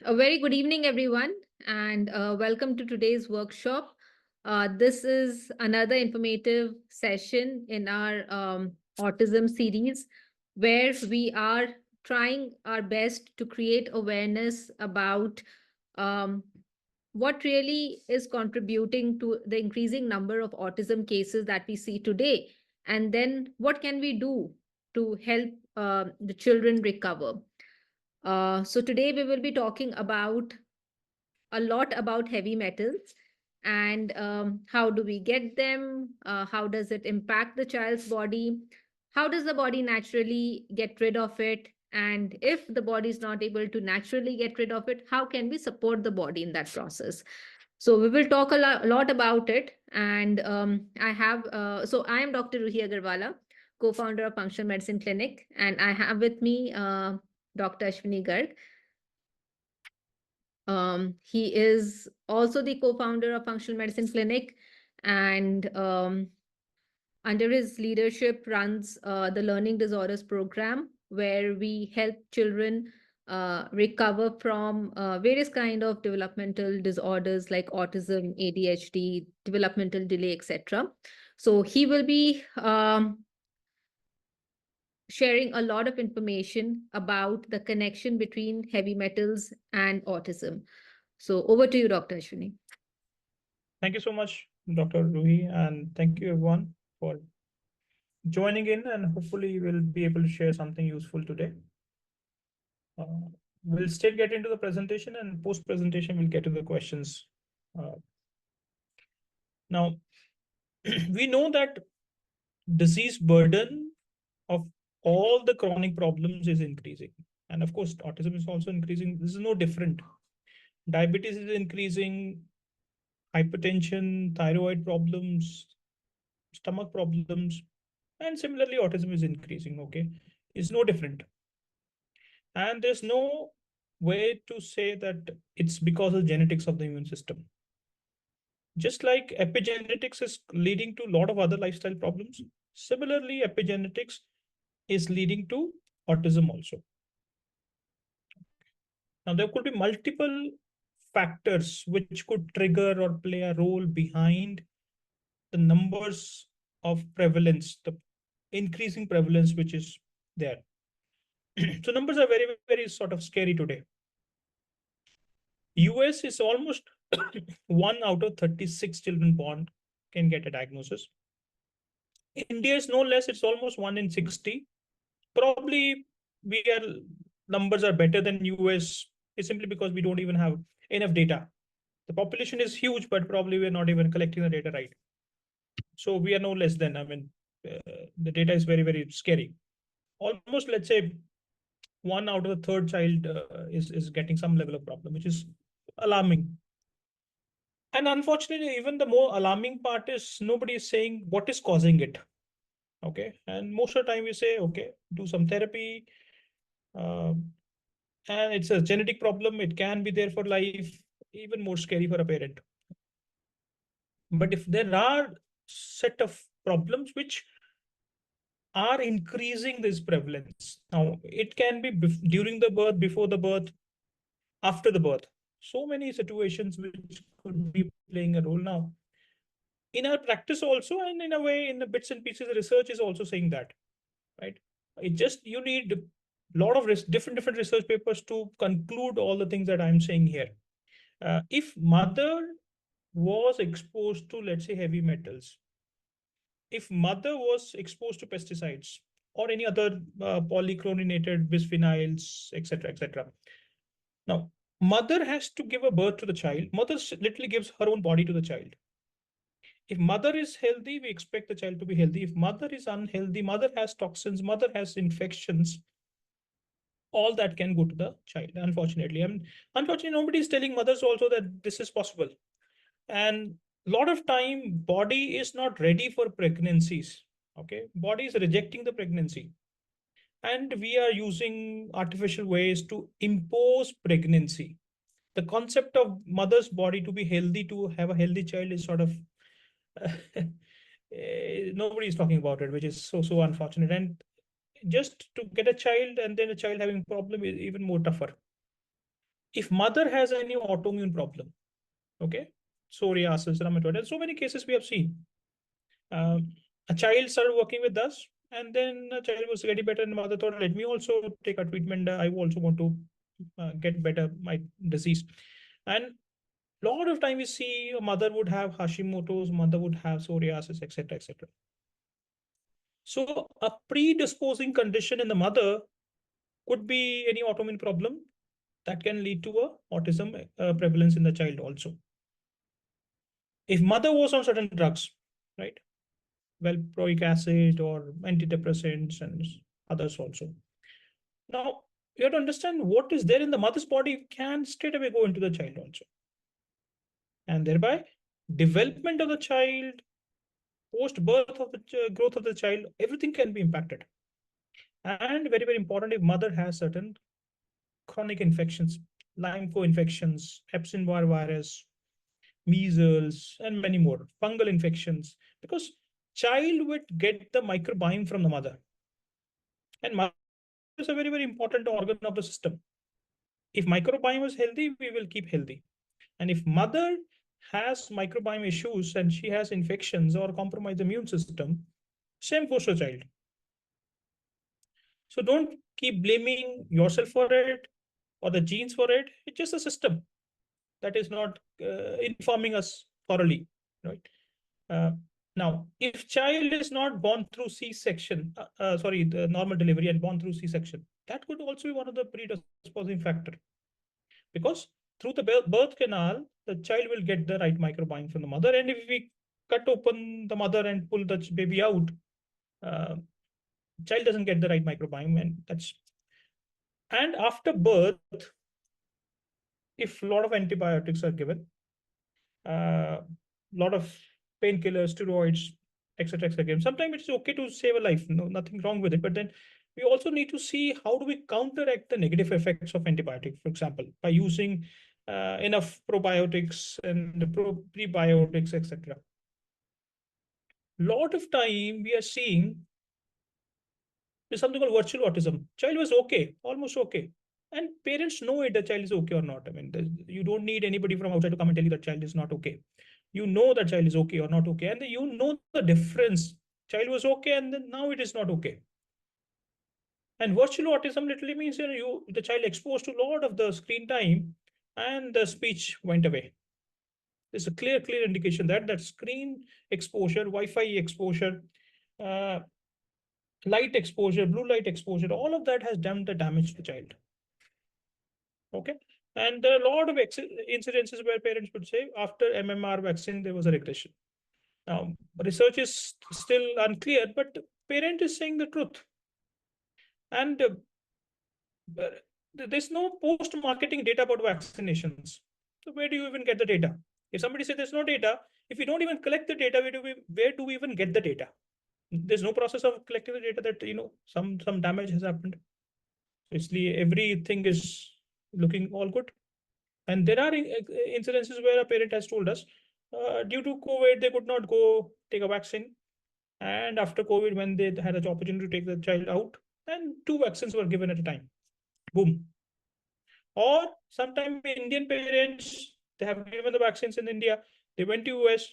A very good evening, everyone, and welcome to today's workshop. This is another informative session in our autism series where we are trying our best to create awareness about um, what really is contributing to the increasing number of autism cases that we see today, and then what can we do to help the children recover. So today we will be talking about a lot about heavy metals and how do we get them? How does it impact the child's body? How does the body naturally get rid of it? And if the body is not able to naturally get rid of it, how can we support the body in that process? So we will talk a lot about it. And I am Dr. Ruhi Agarwala, co-founder of Functional Medicine Clinic, and I have with me Dr. Ashwini Garg. He is also the co-founder of Functional Medicine Clinic, and under his leadership runs the Learning Disorders Program, where we help children recover from various kind of developmental disorders like autism, ADHD, developmental delay, etc. So he will be sharing a lot of information about the connection between heavy metals and autism. So over to you, Dr. Ashwini. Thank you so much, Dr. Ruhi, and thank you everyone for joining in, and hopefully we'll be able to share something useful today. We'll still get into the presentation, and post-presentation we'll get to the questions. Now, we know that disease burden of all the chronic problems is increasing. And of course, autism is also increasing. This is no different. Diabetes is increasing, hypertension, thyroid problems, stomach problems, and similarly, autism is increasing, okay? It's no different. And there's no way to say that it's because of genetics of the immune system. Just like epigenetics is leading to a lot of other lifestyle problems, similarly, epigenetics is leading to autism also. Now, there could be multiple factors which could trigger or play a role behind the numbers of prevalence, the increasing prevalence which is there. So numbers are very, very sort of scary today. US is almost 1 out of 36 children born can get a diagnosis. India is no less, it's almost 1 in 60. Probably numbers are better than US is simply because we don't even have enough data. The population is huge, but probably we're not even collecting the data right. So we are no less than, the data is very, very scary. Almost, let's say, 1 out of the third child is getting some level of problem, which is alarming. And unfortunately, even the more alarming part is nobody is saying what is causing it. Okay. And most of the time we say, okay, do some therapy. And it's a genetic problem. It can be there for life, even more scary for a parent. But if there are set of problems which are increasing this prevalence, now it can be during the birth, before the birth, after the birth. So many situations which could be playing a role now. In our practice also, and in a way, in the bits and pieces, the research is also saying that, right? You need a lot of different research papers to conclude all the things that I'm saying here. If mother was exposed to, let's say, heavy metals, if mother was exposed to pesticides or any other polychlorinated bisphenol, etc., etc. Now, mother has to give a birth to the child. Mother literally gives her own body to the child. If mother is healthy, we expect the child to be healthy. If mother is unhealthy, mother has toxins, mother has infections, all that can go to the child, unfortunately. Unfortunately, nobody is telling mothers also that this is possible. And a lot of time, body is not ready for pregnancies. Okay, body is rejecting the pregnancy. And we are using artificial ways to impose pregnancy. The concept of mother's body to be healthy, to have a healthy child is sort of nobody is talking about it, which is so unfortunate. And just to get a child and then a child having problem is even more tougher. if mother has any autoimmune problem, okay, psoriasis, rheumatoid, and so many cases we have seen. A child started working with us, and then a child was getting better, and mother thought, let me also take a treatment. I also want to get better my disease. And lot of time we see a mother would have Hashimoto's, mother would have psoriasis, etc., etc. So a predisposing condition in the mother could be any autoimmune problem that can lead to a autism prevalence in the child also. If mother was on certain drugs, right, valproic acid or antidepressants and others also. Now, you have to understand what is there in the mother's body can straight away go into the child also. And thereby, development of the child, post birth of the growth of the child, everything can be impacted. And very, very important, if mother has certain chronic infections, Lyme co-infections, Epstein-Barr virus, measles, and many more, fungal infections, because child would get the microbiome from the mother. And mother is a very, very important organ of the system. If microbiome is healthy, we will keep healthy. And if mother has microbiome issues and she has infections or compromised immune system, same goes to child. So don't keep blaming yourself for it or the genes for it. It's just a system that is not informing us thoroughly, right? Uh, Now, if child is not born through C-section, sorry, the normal delivery and born through C-section, that could also be one of the predisposing factor, because through the birth canal, the child will get the right microbiome from the mother. And if we cut open the mother and pull the baby out, uh, child doesn't get the right microbiome, and that's. And after birth, if a lot of antibiotics are given, a lot of painkillers, steroids, etc., etc. Sometimes it's okay to save a life, no, nothing wrong with it. But then we also need to see how do we counteract the negative effects of antibiotics, for example, by using enough probiotics and prebiotics, etc. Lot of time we are seeing is something called virtual autism. Child was okay, almost okay. And parents know it, the child is okay or not. I mean, you don't need anybody from outside to come and tell you that child is not okay. You know that child is okay or not okay, and you know the difference. Child was okay, and then now it is not okay. And virtual autism literally means, the child exposed to a lot of the screen time, and the speech went away. There's a clear indication that screen exposure, Wi-Fi exposure, uh, light exposure, blue light exposure, all of that has done the damage to the child. Okay. And there are a lot of incidences where parents would say after MMR vaccine, there was a regression. Now, research is still unclear, but parent is saying the truth. And there's no post-marketing data about vaccinations. So where do you even get the data? If somebody says there's no data, if we don't even collect the data, where do we even get the data? There's no process of collecting the data that some damage has happened. Basically, everything is looking all good. And there are incidences where a parent has told us, due to COVID, they could not go take a vaccine. And after COVID, when they had the opportunity to take the child out, and 2 vaccines were given at a time. Boom. Or sometimes Indian parents, they have given the vaccines in India. They went to US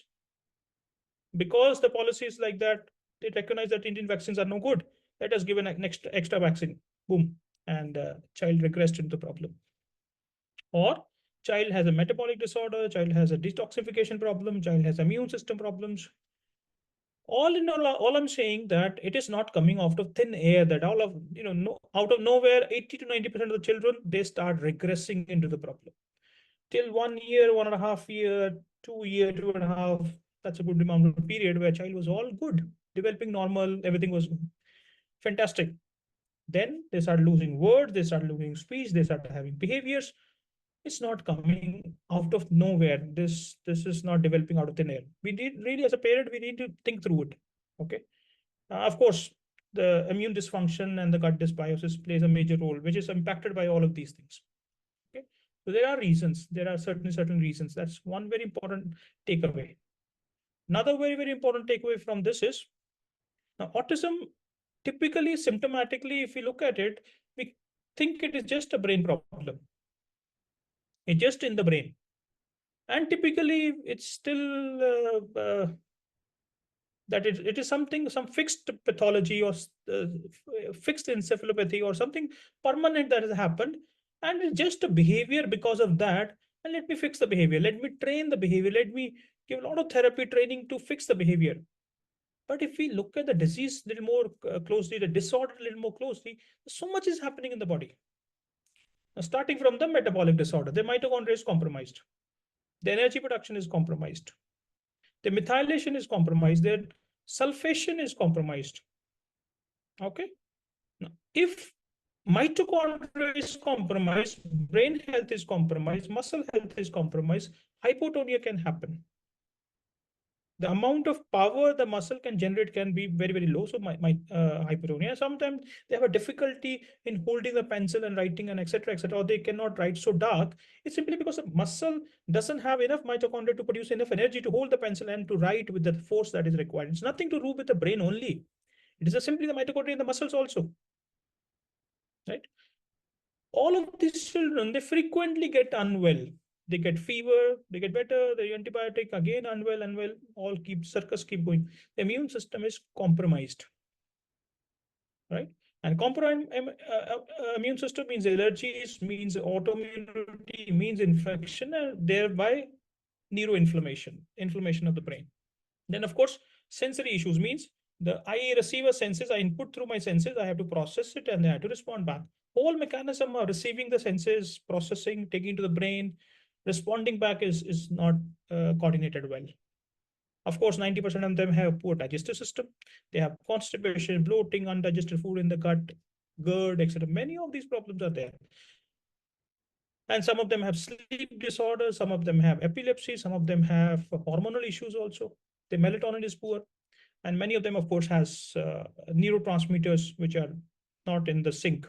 because the policy is like that. They recognize that Indian vaccines are no good. Let us give an extra vaccine. Boom. And child regressed into the problem. Or child has a metabolic disorder, child has a detoxification problem, child has immune system problems. All in all I'm saying that it is not coming out of thin air, that all of no, out of nowhere 80 to 90% of the children, they start regressing into the problem till 1 year, 1.5 year, 2 year, 2.5. That's a good amount of period where child was all good, developing normal, everything was fantastic. Then they start losing words, they start losing speech, they start having behaviors. It's not coming out of nowhere. This is not developing out of thin air. We need really, as a parent, we need to think through it. Okay. Of course, the immune dysfunction and the gut dysbiosis plays a major role, which is impacted by all of these things. Okay. So there are reasons. There are certain reasons. That's one very important takeaway. Another very important takeaway from this is, now autism typically symptomatically, if we look at it, we think it is just a brain problem. It's just in the brain. And typically, it's still that it is something, some fixed pathology or fixed encephalopathy or something permanent that has happened, and it's just a behavior because of that. And let me fix the behavior, let me train the behavior, let me give a lot of therapy training to fix the behavior. But if we look at the disease a little more closely, the disorder a little more closely, so much is happening in the body. Now, starting from the metabolic disorder, the mitochondria is compromised, the energy production is compromised, the methylation is compromised, their sulfation is compromised. Okay. Now, if mitochondria is compromised, brain health is compromised, muscle health is compromised, hypotonia can happen. The amount of power the muscle can generate can be very, very low. So my hypotonia, sometimes they have a difficulty in holding the pencil and writing and etc., or they cannot write so dark. It's simply because the muscle doesn't have enough mitochondria to produce enough energy to hold the pencil and to write with the force that is required. It's nothing to do with the brain only. It is simply the mitochondria in the muscles also, right? All of these children, they frequently get unwell. They get fever, they get better, they antibiotic, again unwell, unwell, all keep circus keep going. The immune system is compromised, right? And compromised immune system means allergies, means autoimmunity, means infection, and thereby neuroinflammation, inflammation of the brain. Then, of course, sensory issues means the I receive a senses, I input through my senses, I have to process it and I have to respond back. Whole mechanism of receiving the senses, processing, taking to the brain, responding back is not coordinated well. Of course, 90% of them have poor digestive system. They have constipation, bloating, undigested food in the gut, GERD, etc. Many of these problems are there. And some of them have sleep disorders, some of them have epilepsy, some of them have hormonal issues also. The melatonin is poor. And many of them, of course, has neurotransmitters which are not in the sync.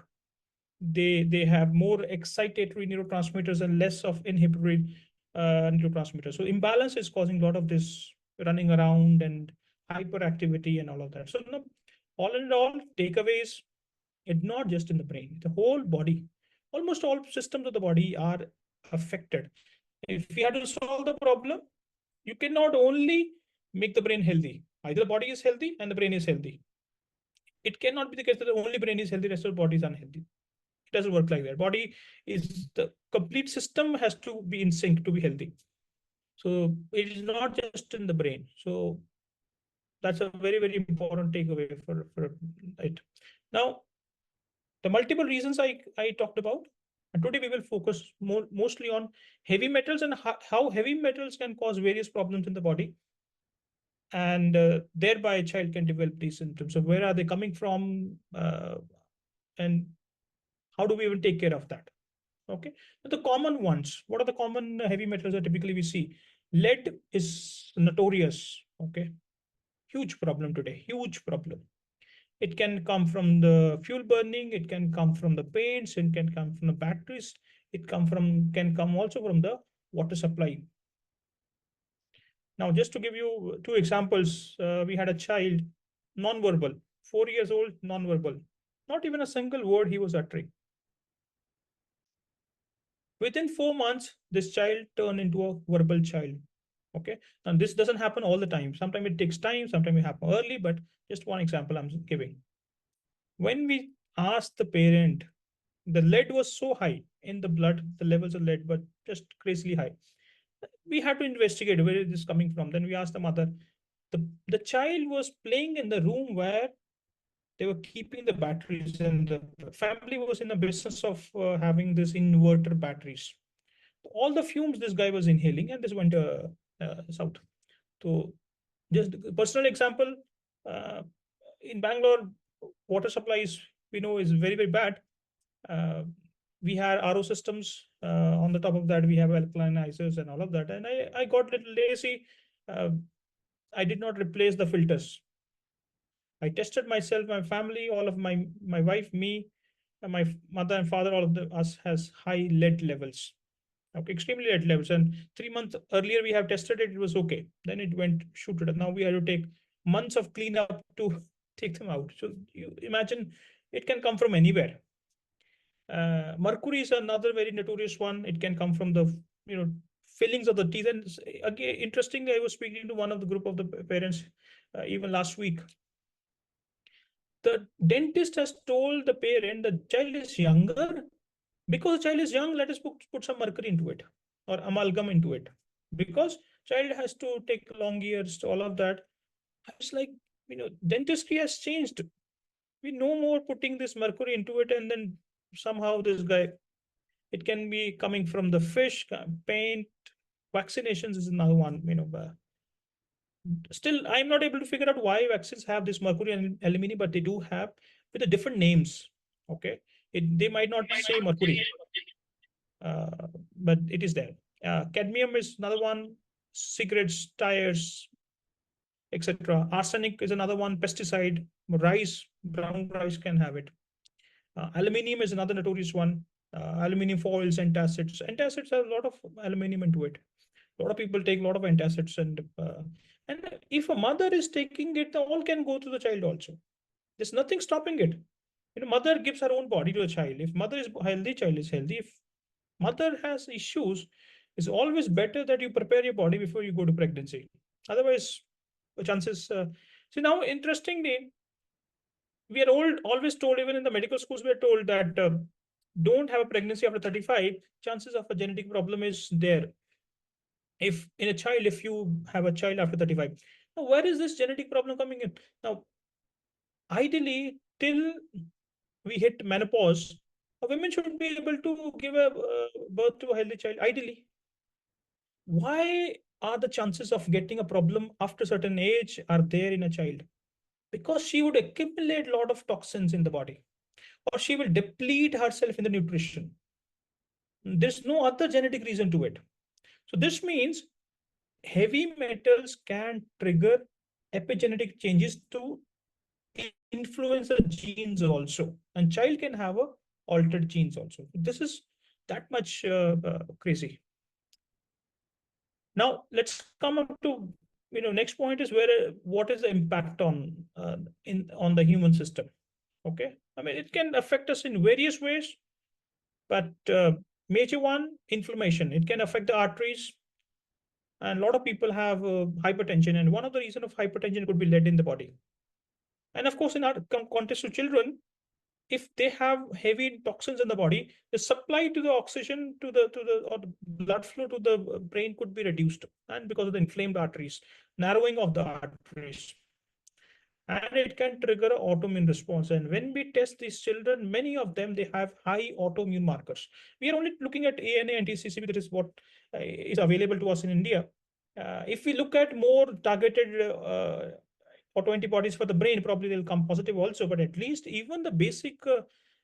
They have more excitatory neurotransmitters and less of inhibitory neurotransmitters. So imbalance is causing a lot of this running around and hyperactivity and all of that. So no, all in all, takeaways, it's not just in the brain, the whole body. Almost all systems of the body are affected. If we had to solve the problem, you cannot only make the brain healthy. Either the body is healthy and the brain is healthy. It cannot be the case that the only brain is healthy, rest of the body is unhealthy. It doesn't work like that. Body is the complete system has to be in sync to be healthy. So it is not just in the brain. So that's a very, very important takeaway for it. Now, the multiple reasons I talked about, and today we will focus mostly on heavy metals and how heavy metals can cause various problems in the body, and thereby a child can develop these symptoms. So where are they coming from, and how do we even take care of that? Okay, the common ones. What are the common heavy metals that typically we see? Lead is notorious. Okay, huge problem today. Huge problem. It can come from the fuel burning. It can come from the paints. It can come from the batteries. It can come also from the water supply. Now, just to give you two examples, we had a child, non-verbal, 4 years old, non-verbal. Not even a single word he was uttering. Within 4 months, this child turned into a verbal child. Okay. And this doesn't happen all the time. Sometimes it takes time, sometimes it happens early, but just one example I'm giving. When we asked the parent, the lead was so high in the blood, the levels of lead were just crazily high. We had to investigate where is this coming from. Then we asked the mother. The child was playing in the room where they were keeping the batteries, and the family was in the business of having this inverter batteries. All the fumes this guy was inhaling, and this went south. So, just a personal example, uh, in Bangalore, water supplies we know is very, very bad. Uh, we had RO systems. On the top of that, we have alkalinizers and all of that. And I got a little lazy. Uh, I did not replace the filters. I tested myself, my family, all of my wife, me, and my mother and father, all of us has high lead levels. Okay, extremely lead levels. And 3 months earlier we have tested it, it was okay. Then it went shoot it. Now we have to take months of cleanup to take them out. So you imagine it can come from anywhere. Mercury is another very notorious one. It can come from the fillings of the teeth. And again, interestingly, I was speaking to one of the group of the parents even last week. The dentist has told the parent the child is younger. Because the child is young, let us put some mercury into it or amalgam into it. Because child has to take long years, all of that. It's like, dentistry has changed. We no more putting this mercury into it, and then somehow this guy, it can be coming from the fish, paint, vaccinations is another one. Still, I'm not able to figure out why vaccines have this mercury and aluminum, but they do have with the different names. Okay, they might not say mercury, but it is there. Cadmium is another one. Cigarettes, tires, etc. Arsenic is another one. Pesticide, rice, brown rice can have it. Aluminium is another notorious one. Aluminium foils, antacids. Antacids have a lot of aluminium into it. A lot of people take a lot of antacids, and if a mother is taking it, all can go to the child also. There's nothing stopping it. Mother gives her own body to the child. If mother is healthy, child is healthy. If mother has issues, it's always better that you prepare your body before you go to pregnancy. Otherwise, the chances. See, now interestingly, we are always told, even in the medical schools, we are told that don't have a pregnancy after 35. Chances of a genetic problem is there. If in a child, if you have a child after 35, now where is this genetic problem coming in? Now, ideally, till we hit menopause, a woman should be able to give a birth to a healthy child. Ideally, why are the chances of getting a problem after a certain age are there in a child? Because she would accumulate a lot of toxins in the body, or she will deplete herself in the nutrition. There's no other genetic reason to it. So this means heavy metals can trigger epigenetic changes to influence the genes also, and child can have a altered genes also. This is that much crazy. Now let's come up to next point is where what is the impact on the human system. Okay, I mean it can affect us in various ways, but major one, inflammation. It can affect the arteries, and a lot of people have hypertension, and one of the reason of hypertension could be lead in the body. And of course, in our context to children, if they have heavy toxins in the body, the supply to the oxygen or the blood flow to the brain could be reduced, and because of the inflamed arteries, narrowing of the arteries, and it can trigger an autoimmune response. And when we test these children, many of them, they have high autoimmune markers. We are only looking at ANA and TCCB, that is what is available to us in India. If we look at more targeted autoantibodies for the brain, probably they'll come positive also, but at least even the basic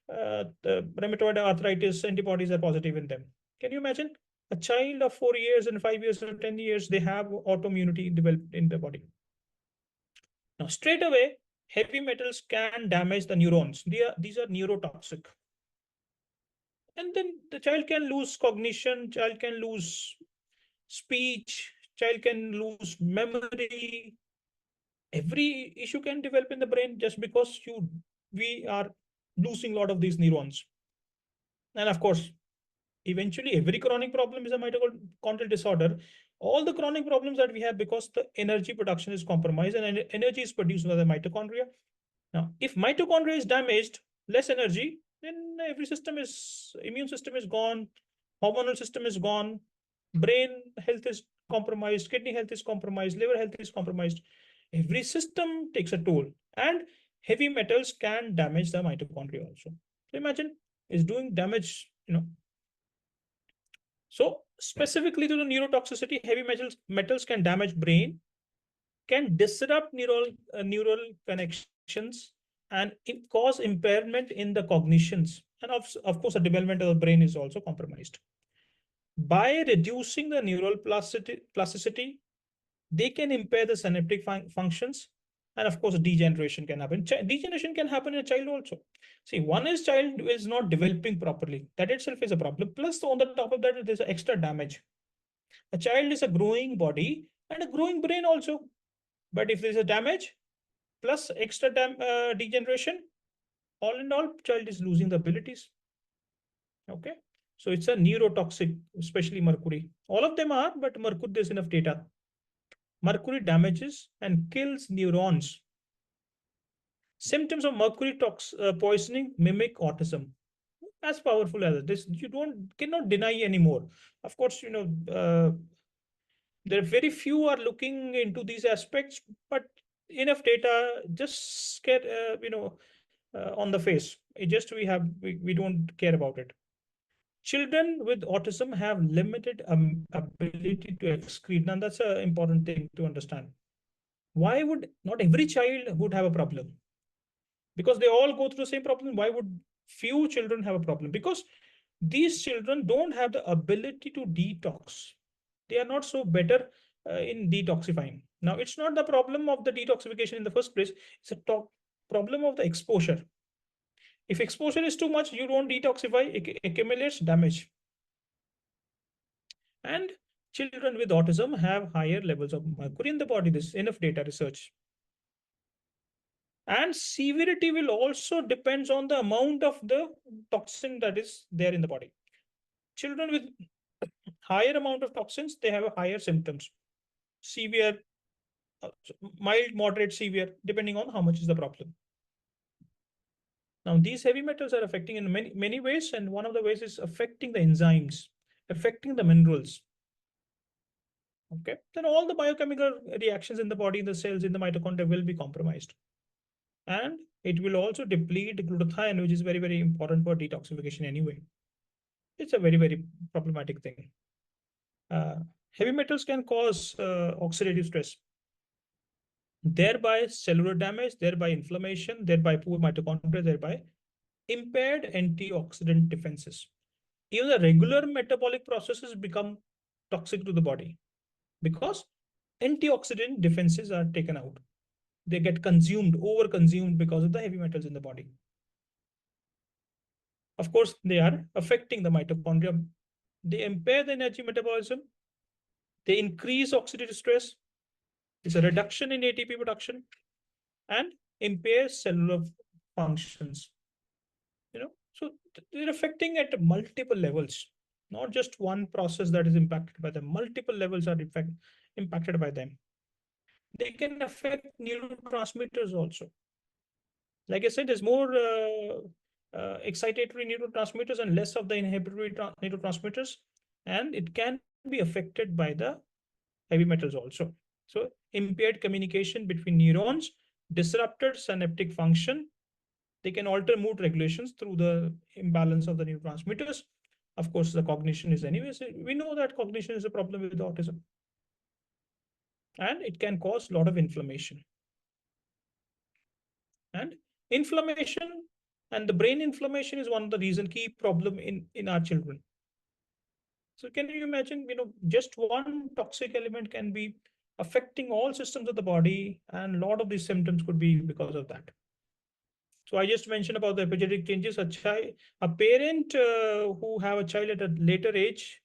the rheumatoid arthritis antibodies are positive in them. Can you imagine a child of 4 years and 5 years or 10 years, they have autoimmunity developed in the body? Now, straight away, heavy metals can damage the neurons. These are neurotoxic. And then the child can lose cognition, child can lose speech, child can lose memory. Every issue can develop in the brain just because we are losing a lot of these neurons. And of course, eventually every chronic problem is a mitochondrial disorder. All the chronic problems that we have because the energy production is compromised, and energy is produced by the mitochondria. Now, if mitochondria is damaged, less energy, then every system is, immune system is gone, hormonal system is gone, brain health is compromised, kidney health is compromised, liver health is compromised. Every system takes a toll, and heavy metals can damage the mitochondria also. So imagine is doing damage, So specifically to the neurotoxicity, heavy metals can damage brain, can disrupt neural connections, and cause impairment in the cognitions. And of course, the development of the brain is also compromised. By reducing the neural plasticity, they can impair the synaptic functions. And of course, degeneration can happen. Degeneration can happen in a child also. See, one is child is not developing properly. That itself is a problem. Plus, on the top of that, there's extra damage. A child is a growing body and a growing brain also. But if there's a damage plus extra degeneration, all in all, child is losing the abilities. Okay. So it's a neurotoxic, especially mercury. All of them are, but mercury, there's enough data. Mercury damages and kills neurons. Symptoms of mercury poisoning mimic autism. As powerful as this, you don't cannot deny anymore. Of course, there are very few are looking into these aspects, but enough data just get on the face. It just we don't care about it. Children with autism have limited ability to excrete. Now that's an important thing to understand. Why would not every child would have a problem? Because they all go through the same problem. Why would few children have a problem? Because these children don't have the ability to detox. They are not so better in detoxifying. Now, it's not the problem of the detoxification in the first place. It's a problem of the exposure. If exposure is too much, you don't detoxify, it accumulates damage. And children with autism have higher levels of mercury in the body. This is enough data research. And severity will also depends on the amount of the toxin that is there in the body. Children with higher amount of toxins, they have a higher symptoms. Severe, mild, moderate, severe, depending on how much is the problem. Now, these heavy metals are affecting in many ways, and one of the ways is affecting the enzymes, affecting the minerals. Okay, then all the biochemical reactions in the body, in the cells, in the mitochondria will be compromised. And it will also deplete glutathione, which is very, very important for detoxification anyway. It's a very, very problematic thing. Heavy metals can cause oxidative stress, thereby cellular damage, thereby inflammation, thereby poor mitochondria, thereby impaired antioxidant defenses. Even the regular metabolic processes become toxic to the body because antioxidant defenses are taken out. They get consumed, over consumed because of the heavy metals in the body. Of course, they are affecting the mitochondria. They impair the energy metabolism. They increase oxidative stress. It's a reduction in ATP production and impairs cellular functions. So they're affecting at multiple levels, not just one process that is impacted by them. Multiple levels are in fact impacted by them. They can affect neurotransmitters also. Like I said, there's more excitatory neurotransmitters and less of the inhibitory neurotransmitters, and it can be affected by the heavy metals also. So impaired communication between neurons, disrupted synaptic function. They can alter mood regulations through the imbalance of the neurotransmitters. Of course, the cognition is anyways. We know that cognition is a problem with autism, and it can cause a lot of inflammation. And inflammation and the brain inflammation is one of the key problem in our children. So can you imagine, just one toxic element can be affecting all systems of the body, and a lot of these symptoms could be because of that. So I just mentioned about the epigenetic changes. A parent who have a child at a later age,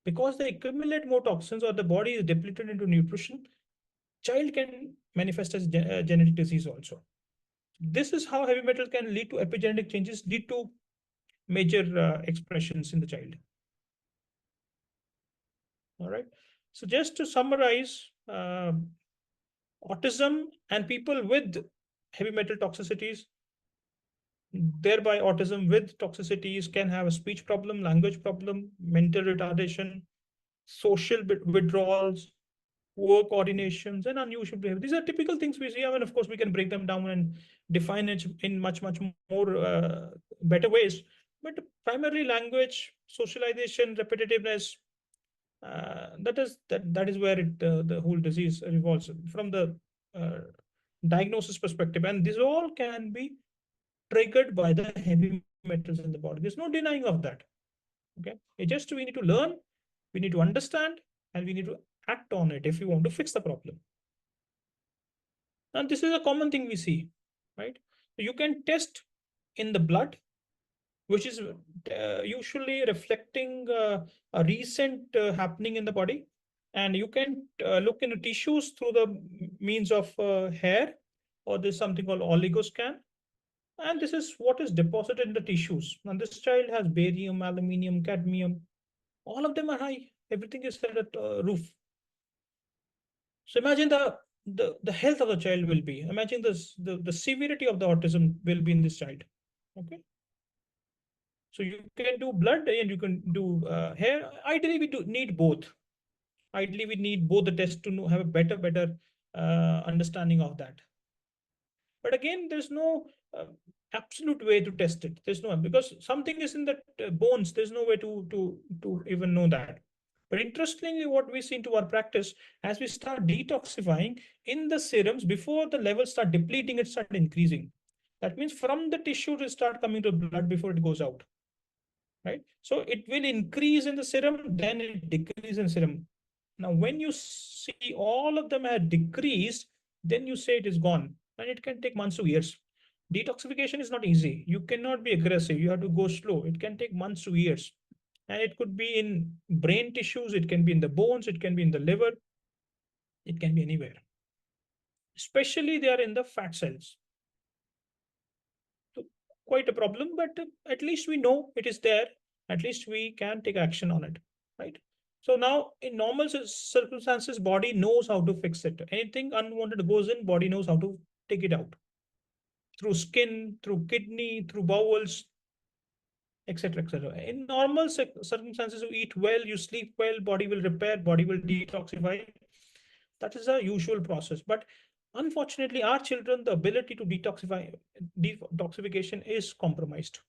because they accumulate more toxins or the body is depleted into nutrition, child can manifest as genetic disease also. This is how heavy metal can lead to epigenetic changes, lead to major expressions in the child. All right. So just to summarize, autism and people with heavy metal toxicities, thereby autism with toxicities can have a speech problem, language problem, mental retardation, social withdrawals, poor coordinations, and unusual behavior. These are typical things we see. I mean, of course, we can break them down and define it in much more better ways. But primarily language, socialization, repetitiveness, that is where the whole disease revolves from the uh, diagnosis perspective, and this all can be triggered by the heavy metals in the body. There's no denying of that. Okay, it just we need to learn, we need to understand, and we need to act on it if we want to fix the problem. And this is a common thing we see, right? So you can test in the blood, which is usually reflecting a recent happening in the body. And you can look into tissues through the means of hair, or there's something called oligoscan. And this is what is deposited in the tissues. Now, this child has barium, aluminium, cadmium. All of them are high. Everything is at roof. So imagine the health of the child will be. Imagine this the severity of the autism will be in this child. Okay. So you can do blood and you can do hair. Ideally, we do need both. Ideally, we need both the tests to know, have a better understanding of that. But again, there's no absolute way to test it. There's no, because something is in the bones. There's no way to even know that. But interestingly, what we see into our practice, as we start detoxifying in the serums, before the levels start depleting, it start increasing. That means from the tissue to start coming to blood before it goes out, right? So it will increase in the serum, then it decrease in serum. Now, when you see all of them have decreased, then you say it is gone, and it can take months to years. Detoxification is not easy. You cannot be aggressive. You have to go slow. It can take months to years. And it could be in brain tissues, it can be in the bones, it can be in the liver, it can be anywhere. Especially they are in the fat cells. So quite a problem, but at least we know it is there. At least we can take action on it, right? So now in normal circumstances, body knows how to fix it. Anything unwanted goes in, body knows how to take it out through skin, through kidney, through bowels, etc., etc. In normal circumstances, you eat well, you sleep well, body will repair, body will detoxify. That is a usual process. But unfortunately, our children, the ability to detoxification is compromised.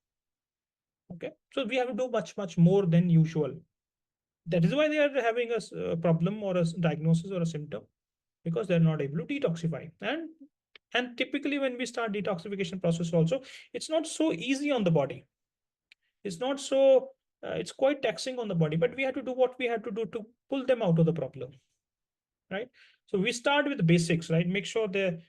Okay, so we have to do much more than usual. That is why they are having a problem or a diagnosis or a symptom, because they're not able to detoxify. And typically when we start detoxification process also, it's not so easy on the body. It's not so it's quite taxing on the body, but we have to do what we have to do to pull them out of the problem, right? So we start with the basics, right? Make sure they're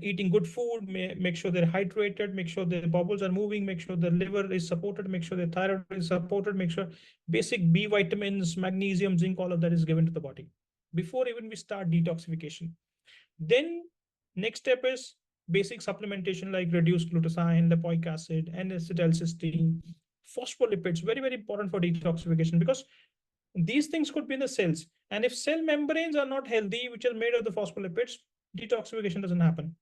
eating good food, make sure they're hydrated, make sure their bubbles are moving, make sure the liver is supported, make sure the thyroid is supported, make sure basic B vitamins, magnesium, zinc, all of that is given to the body before even we start detoxification. Then next step is basic supplementation like reduced glutathione, lipoic acid, and acetylcysteine, phospholipids, very important for detoxification, because these things could be in the cells. And if cell membranes are not healthy, which are made of the phospholipids, detoxification doesn't happen.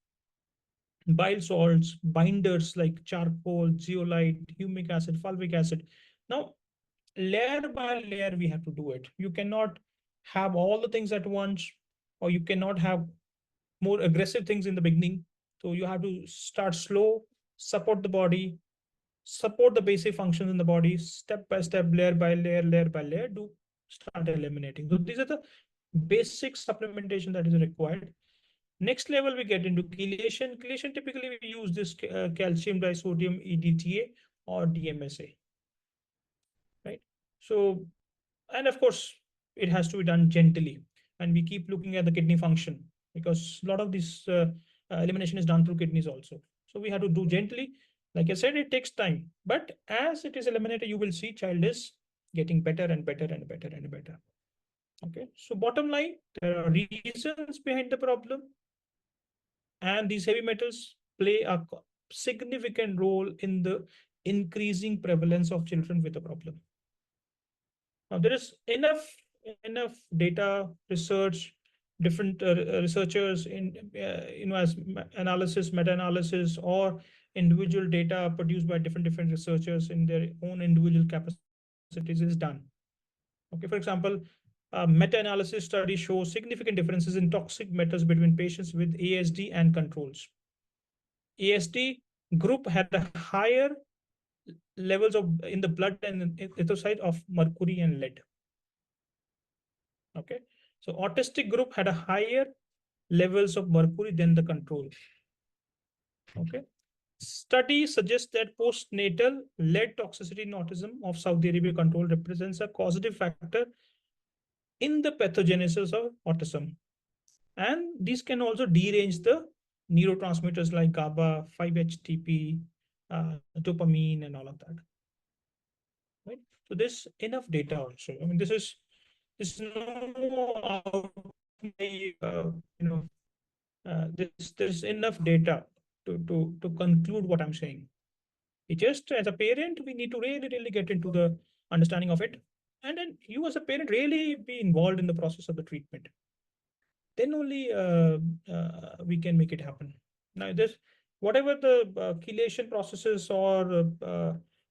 Bile salts, binders like charcoal, zeolite, humic acid, fulvic acid. Now, layer by layer, we have to do it. You cannot have all the things at once, or you cannot have more aggressive things in the beginning. So you have to start slow, support the body, support the basic functions in the body, step by step, layer by layer, do start eliminating. So these are the basic supplementation that is required. Next level, we get into chelation. Chelation, typically we use this calcium disodium EDTA or DMSA, right? So, and of course, it has to be done gently. And we keep looking at the kidney function, because a lot of this elimination is done through kidneys also. So we have to do gently. Like I said, it takes time. But as it is eliminated, you will see child is getting better and better and better and better. Okay. So bottom line, there are reasons behind the problem, and these heavy metals play a significant role in the increasing prevalence of children with a problem. Now, there is enough data, research, different researchers in as analysis, meta-analysis, or individual data produced by different researchers in their own individual capacities is done. Okay, for example, meta-analysis study shows significant differences in toxic metals between patients with ASD and controls. ASD group had a higher levels of in the blood and erythrocyte of mercury and lead. Okay, so autistic group had a higher levels of mercury than the control. Okay, study suggests that postnatal lead toxicity in autism of Saudi Arabia control represents a causative factor in the pathogenesis of autism, and these can also derange the neurotransmitters like GABA, 5-HTP, dopamine, and all of that. Right. So there's enough data also. I mean, this is no out my there's enough data to conclude what I'm saying. It just, as a parent, we need to really get into the understanding of it, and then you as a parent really be involved in the process of the treatment. Then only we can make it happen. Now, this whatever the chelation processes or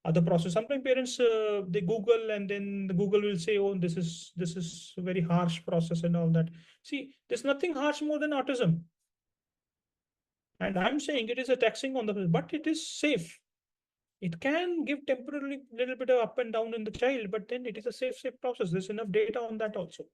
other process. Sometimes parents they Google, and then the Google will say, "Oh, this is a very harsh process and all that." See, there's nothing harsh more than autism, and I'm saying it is a taxing on the, but it is safe. It can give temporarily little bit of up and down in the child, but then it is a safe process. There's enough data on that also.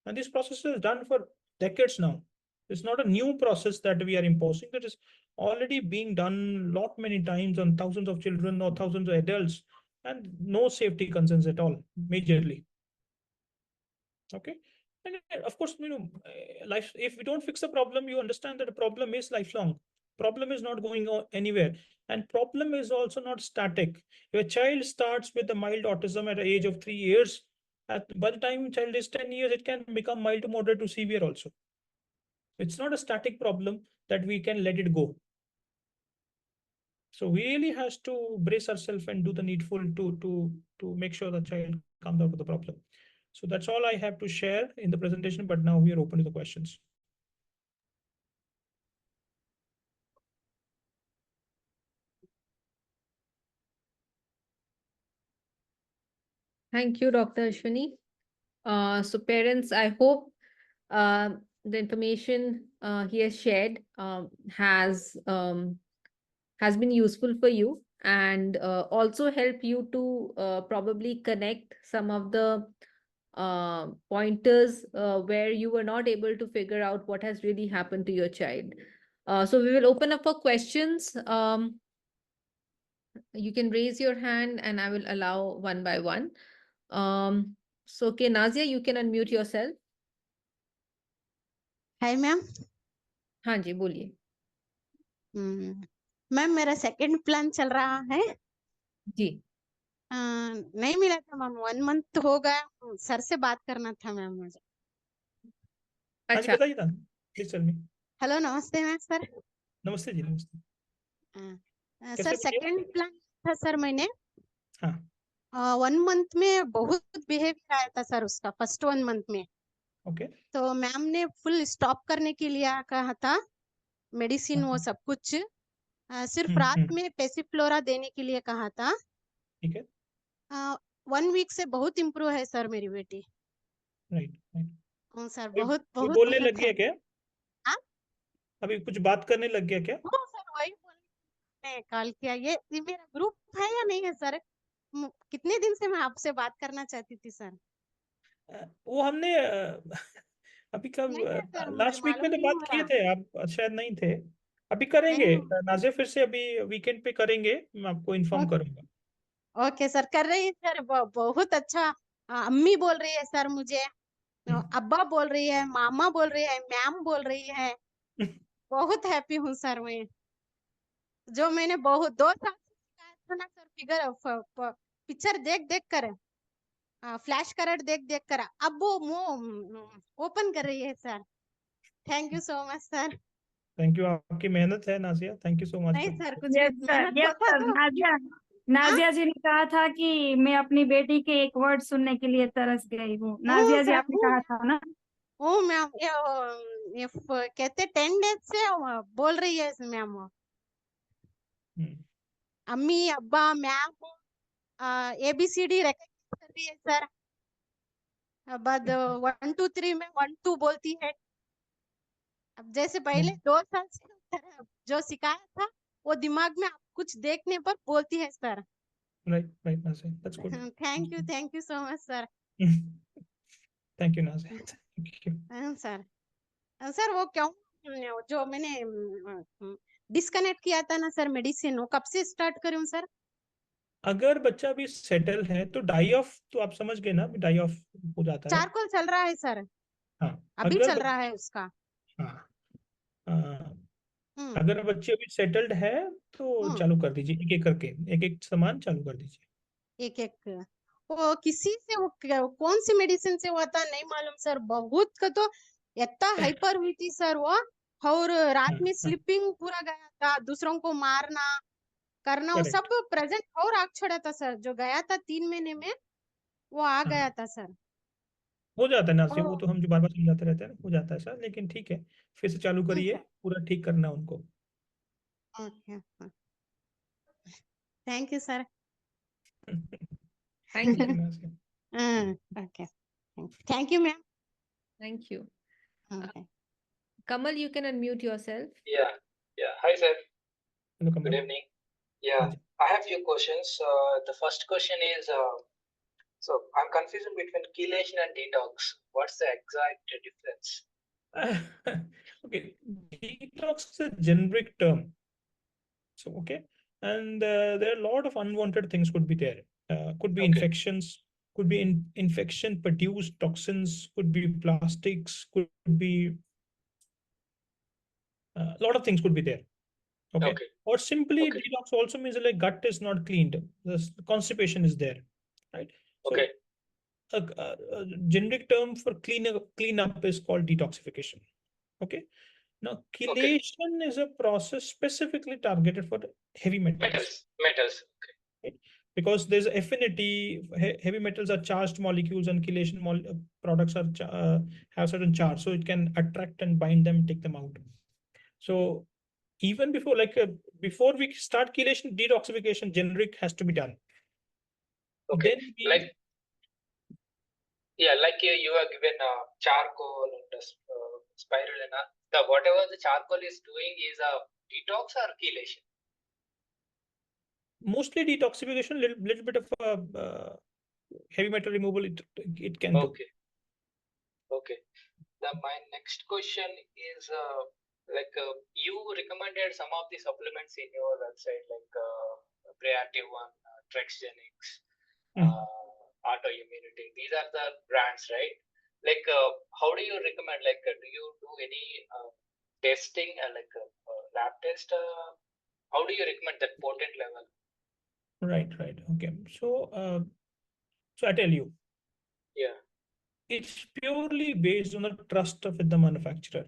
And this process is done for decades now. It's not a new process that we are imposing. That is already being done lot many times on thousands of children or thousands of adults, and no safety concerns at all, majorly. Okay. And of course, life, if we don't fix the problem, you understand that the problem is lifelong. Problem is not going anywhere. And problem is also not static. If a child starts with a mild autism at the age of 3 years, by the time child is 10 years, it can become mild to moderate to severe also. It's not a static problem that we can let it go. So we really has to brace ourselves and do the needful to make sure the child comes out of the problem. So that's all I have to share in the presentation, but now we are open to the questions. Thank you, Dr. Ashwini. So parents, I hope the information he has shared has been useful for you, and also help you to probably connect some of the pointers where you were not able to figure out what has really happened to your child. So we will open up for questions. You can raise your hand and I will allow one by one. So okay, Nazia, you can unmute yourself. Hi ma'am. हाँ जी, बोलिए। Ma'am मेरा second plan चल रहा है। जी। नहीं मिला था ma'am, 1 month हो गया। सर से बात करना था मैम मुझे। हाँ जी, अच्छा, बताइए था, प्लीज टेल मी। हेलो, नमस्ते मैम सर। नमस्ते जी, नमस्ते। सर कैसे बोलिए? सेकंड प्लान था सर मैंने। हाँ, 1 मंथ में बहुत बिहेवियर आया था सर उसका, फर्स्ट 1 मंथ में। ओके। तो मैम ने फुल स्टॉप करने के लिए कहा था, मेडिसिन वो सब कुछ। सिर्फ रात में पेसिफ्लोरा देने के लिए कहा था। ठीक है। 1 वीक से बहुत इम्प्रूव है सर मेरी बेटी। Right right. हाँ सर, कोई बहुत कोई बहुत बोलने बहुत लग गया क्या? हाँ? अभी कुछ बात करने लग गया क्या? हाँ सर, वही बोलने कॉल किया। ये मेरा ग्रुप है या नहीं है सर? कितने दिन से मैं आपसे बात करना चाहती थी सर। वो हमने अभी कब नहीं है सर, मुझे लास्ट वीक में मालूम तो नहीं बात हो किए रहा। थे, आप शायद नहीं थे। अभी करेंगे नहीं। नाजिया, फिर से अभी वीकेंड पे करेंगे, मैं आपको इन्फॉर्म करूंगा। ओके सर, कर रही है सर, बहुत अच्छा। अम्मी बोल रही है सर मुझे, अब्बा बोल रही है, मामा बोल रही है, मैम बोल रही है। बहुत हैप्पी हूँ सर मैं। जो मैंने बहुत 2 साल से सिखाया था ना सर, फिगर पिक्चर देख देख कर, फ्लैश कार्ड देख देख कर, अब वो मुंह ओपन कर रही है sir. Thank you so much sir. Thank you, आपकी मेहनत है Nazia, thank you so much नहीं फॉर। सर, कुछ यस सर, मेहनत यस होता सर। तो। नाजिया हाँ? नाजिया जी ने कहा था कि मैं अपनी बेटी के एक वर्ड सुनने के लिए तरस गई हूँ। ओ नाजिया जी सर, आपने कहा था ना? ओ मैम, कहते 10 डेज से बोल रही है मैम वो। अम्मी, अब्बा, मैम, ABCD रिकॉग्नाइज कर रही है सर। बाद 1 2 3 में 1 2 बोलती है। अब जैसे पहले 2 साल से जो सिखाया था वो दिमाग में कुछ देखने पर बोलती है sir. Right right Nazia, that's good. Thank you so much sir. Thank you Nazia, thank you. Sir, sir वो क्यों, जो मैंने डिस्कनेक्ट किया था ना सर मेडिसिन, वो कब से स्टार्ट करूं सर? अगर बच्चा भी सेटल है तो डाई ऑफ, तो आप समझ गए ना, डाई ऑफ हो जाता है। चारकोल चल रहा है सर, हाँ, अभी अगर चल रहा है उसका। हाँ, हाँ, हम्म अगर बच्चे अभी सेटल्ड है तो हम्म चालू कर दीजिए, एक एक करके, एक एक सामान चालू कर दीजिए। एक एक वो किसी से, वो कौन सी मेडिसिन से हुआ था नहीं मालूम सर। बहुत का तो इतना हाइपर हुई थी सर वो। और रात हाँ, में हाँ, स्लीपिंग पूरा गया था, दूसरों को मारना करना वो सब करेक्ट। प्रेजेंट और आग छोड़ा था सर। जो गया था 3 महीने में वो आ हाँ, गया था सर। हो जाता है ना, से वो ओ, तो हम जो बार बार समझाते रहते हैं ना, हो जाता है सर, लेकिन ठीक है, फिर से चालू ठीक करिए, है। पूरा ठीक करना है उनको। Okay, thank you sir. Thank you. Okay, thank you ma'am. Thank you. Okay, Kamal, you can unmute yourself. Yeah, yeah. Hi, sir. Hello Good Kamal. evening. हाँ Yeah, जी। I have few questions. The first question is, so I'm confused between chelation and detox. What's the exact difference? Okay, detox is a generic term. So, okay. And there are a lot of unwanted things could be there. Could be Okay, infections, could be infection produced toxins, could be plastics, could be a lot of things could be there. Okay. okay, Or simply okay, detox also means like gut is not cleaned. The constipation is there. Right. okay, So a generic term for cleanup is called detoxification. Okay. Now, okay. chelation is a process specifically targeted for heavy metals. Metals. Right? Because there's affinity, heavy metals are charged molecules, and chelation products are have certain charge, so it can attract and bind them, take them out. So even before, before we start chelation, detoxification generic has to be done. Okay. Then we, Like, yeah, like you are given charcoal and spirulina. The whatever the charcoal is doing is a detox or chelation. mostly detoxification, little bit of heavy metal removal, it can do. Okay, okay. My next question is you recommended some of the supplements in your website like Preactive One, Trexgenics, Mm. Autoimmunity. These are the brands, right? Like, how do you recommend? Like, do you do any testing, lab test? How do you recommend that potent level? Right, right. Okay. So I tell you, Yeah. it's purely based on the trust of the manufacturer.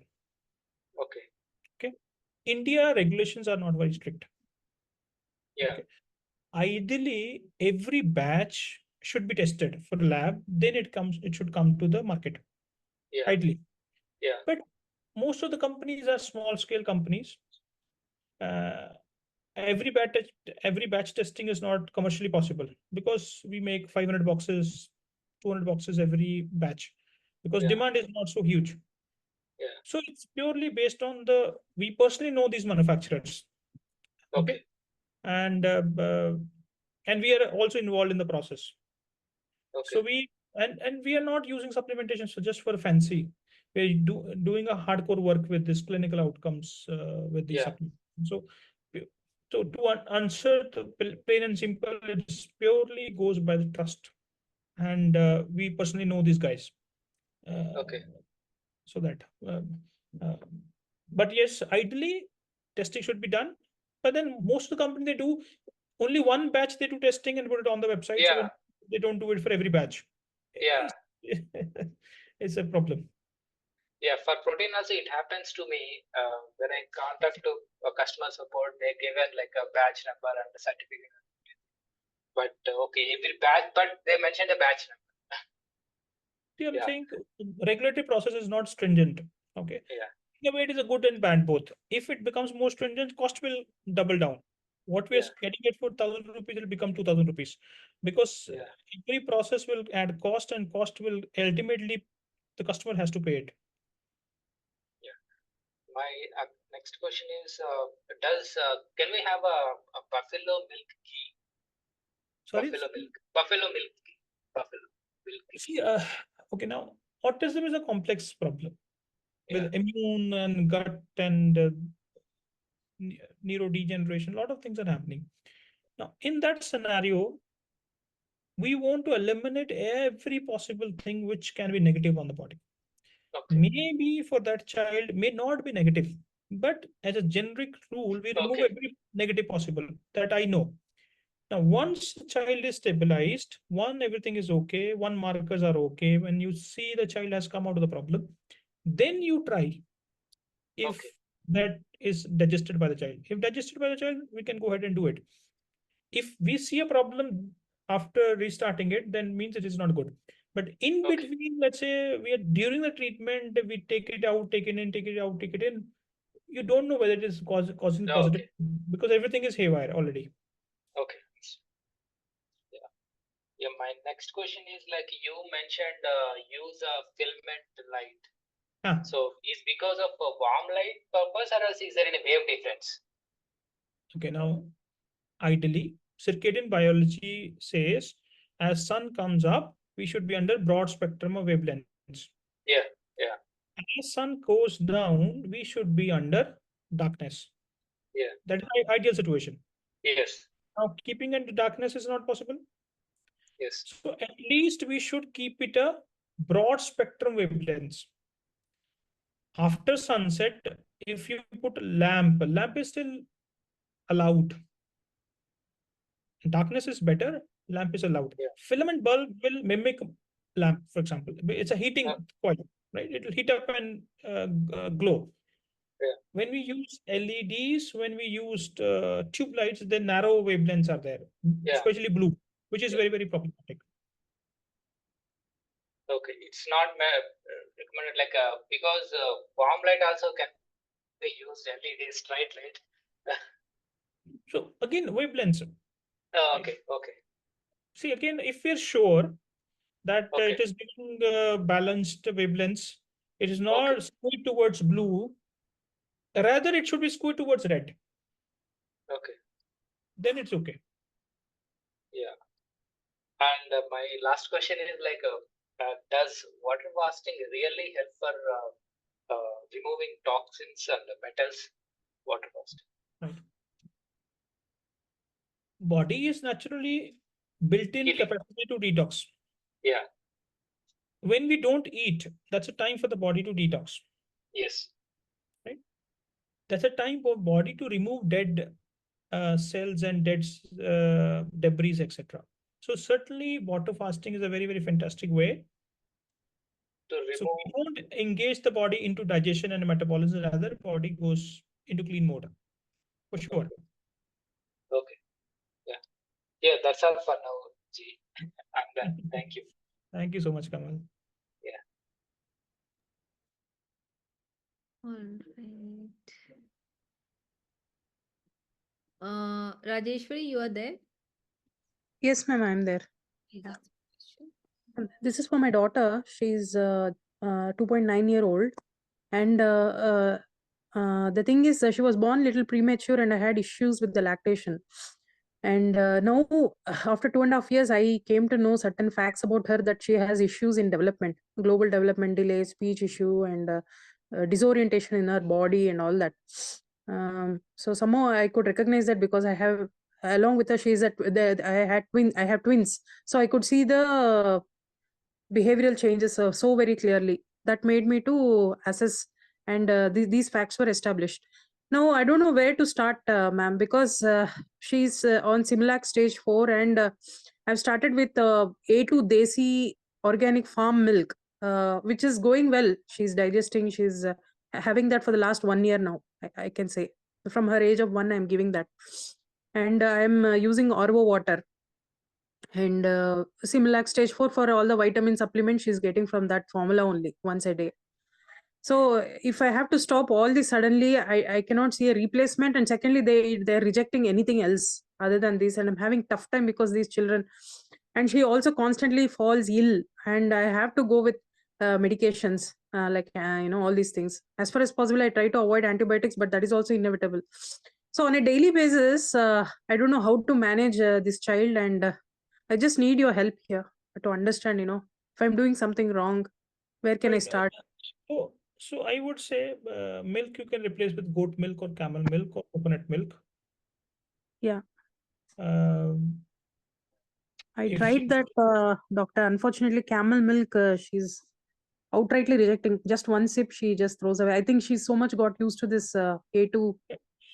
Okay. Okay. India regulations are not very strict. Yeah. Okay. Ideally, every batch should be tested for lab, then it should come to the market. Yeah. Ideally. Yeah. But most of the companies are small scale companies. Uh, every batch testing is not commercially possible because we make 500 boxes, 200 boxes every batch, because Yeah. demand is not so huge. Yeah. So it's purely based on we personally know these manufacturers. Okay. Okay. And we are also involved in the process. So Okay. we are not using supplementation so just for fancy. We're doing a hardcore work with this clinical outcomes with these Yeah. supplements. So to answer the plain and simple, it purely goes by the trust, and we personally know these guys. Okay. So that, uh, but yes, ideally testing should be done. But then most of the company, they do only one batch, they do testing and put it on the website. So Yeah. they don't do it for every batch. Yeah. It's a problem. Yeah, for protein also it happens to me when I contact to customer support, they given like a batch number and a certificate. But okay, every batch, but they mentioned a batch number. See, I'm Yeah, saying regulatory process is not stringent. Okay. yeah, In a way, it is a good and bad both. If it becomes more stringent, cost will double down. What we are yeah, getting it for 1,000 rupees will become 2,000 rupees, because yeah, every process will add cost, and cost will ultimately the customer has to pay it. yeah. My next question is, can we have a buffalo milk ghee? Sorry. Buffalo milk ghee, buffalo milk ghee. See, okay, now autism is a complex problem Yeah, with immune and gut and neurodegeneration. A lot of things are happening. Now, in that scenario, we want to eliminate every possible thing which can be negative on the body. okay, Maybe for that child may not be negative, but as a generic rule, we remove okay, every negative possible that I know. Now, once the child is stabilized, everything is okay, markers are okay. When you see the child has come out of the problem, then you try. If okay, that is digested by the child. If digested by the child, we can go ahead and do it. If we see a problem after restarting it, then means it is not good. But in Okay. between, let's say we are during the treatment, we take it out, take it in, take it out, take it in. You don't know whether it is causing positive Okay. because everything is haywire already. Okay. Yeah. Yeah. My next question is like you mentioned use a filament light. Ah, So is because of a warm light purpose or else is there any wave difference? okay, now ideally, circadian biology says as sun comes up, we should be under broad spectrum of wavelengths. Yeah. Yeah. As sun goes down, we should be under darkness. Yeah. That is the ideal situation. Yes. Now, keeping it in darkness is not possible. Yes. So at least we should keep it a broad spectrum wavelengths. After sunset, if you put lamp is still allowed. Darkness is better, lamp is allowed. Yeah. Filament bulb will mimic lamp, for example. It's a heating coil, right? It will heat up and glow. Yeah. When we use LEDs, when we used tube lights, the narrow wavelengths are there, Yeah. especially blue, which is Yeah. very, very problematic. Okay, it's not recommended like because warm light also can be used LEDs, right? So again, wavelengths. Oh, Right? okay, okay, See, again, if we're sure that okay, it is giving balanced wavelengths, it is okay, not skewed towards blue, rather it should be skewed towards red. okay, Then it's okay. yeah. And my last question is like, does water fasting really help for removing toxins and metals? Water fasting. Right. Body is naturally built-in Healing. capacity to detox. Yeah. When we don't eat, that's a time for the body to detox. Yes. Right? That's a time for body to remove dead cells and dead debris, etc. So certainly water fasting is a very, very fantastic way. To So remove. we don't engage the body into digestion and metabolism, rather body goes into clean mode. For sure. Okay. Yeah. Yeah, that's all for now, G. I'm done. Thank you. Thank you so much, Kamal. Yeah. All right. Rajeshwari, you are there? Yes, ma'am, I'm there. Yeah. This is for my daughter. She's 2.9-year-old. And the thing is, she was born little premature and I had issues with the lactation. And now, after 2.5 years, I came to know certain facts about her that she has issues in development, global development delay, speech issue, and disorientation in her body and all that. So somehow I could recognize that because I have, along with her, I have twins. So I could see the behavioral changes so very clearly. That made me to assess, and these facts were established. Now I don't know where to start, ma'am, because she's on Similac stage 4, and I've started with A2 Desi organic farm milk, which is going well. She's digesting. She's having that for the last 1 year now. I can say from her age of 1, I'm giving that, and I'm using Orvo water. And Similac stage 4 for all the vitamin supplements she's getting from that formula only once a day. So if I have to stop all this suddenly, I cannot see a replacement. And secondly, they're rejecting anything else other than this. And I'm having tough time because these children, and she also constantly falls ill. And I have to go with medications, all these things. As far as possible, I try to avoid antibiotics, but that is also inevitable. So on a daily basis, I don't know how to manage this child, and I just need your help here to understand, if I'm doing something wrong, where can I Right. start? So I would say milk you can replace with goat milk or camel milk or coconut milk. Yeah. Um, I if tried she- that, doctor. Unfortunately, camel milk, she's outrightly rejecting. Just one sip, she just throws away. I think she's so much got used to this A2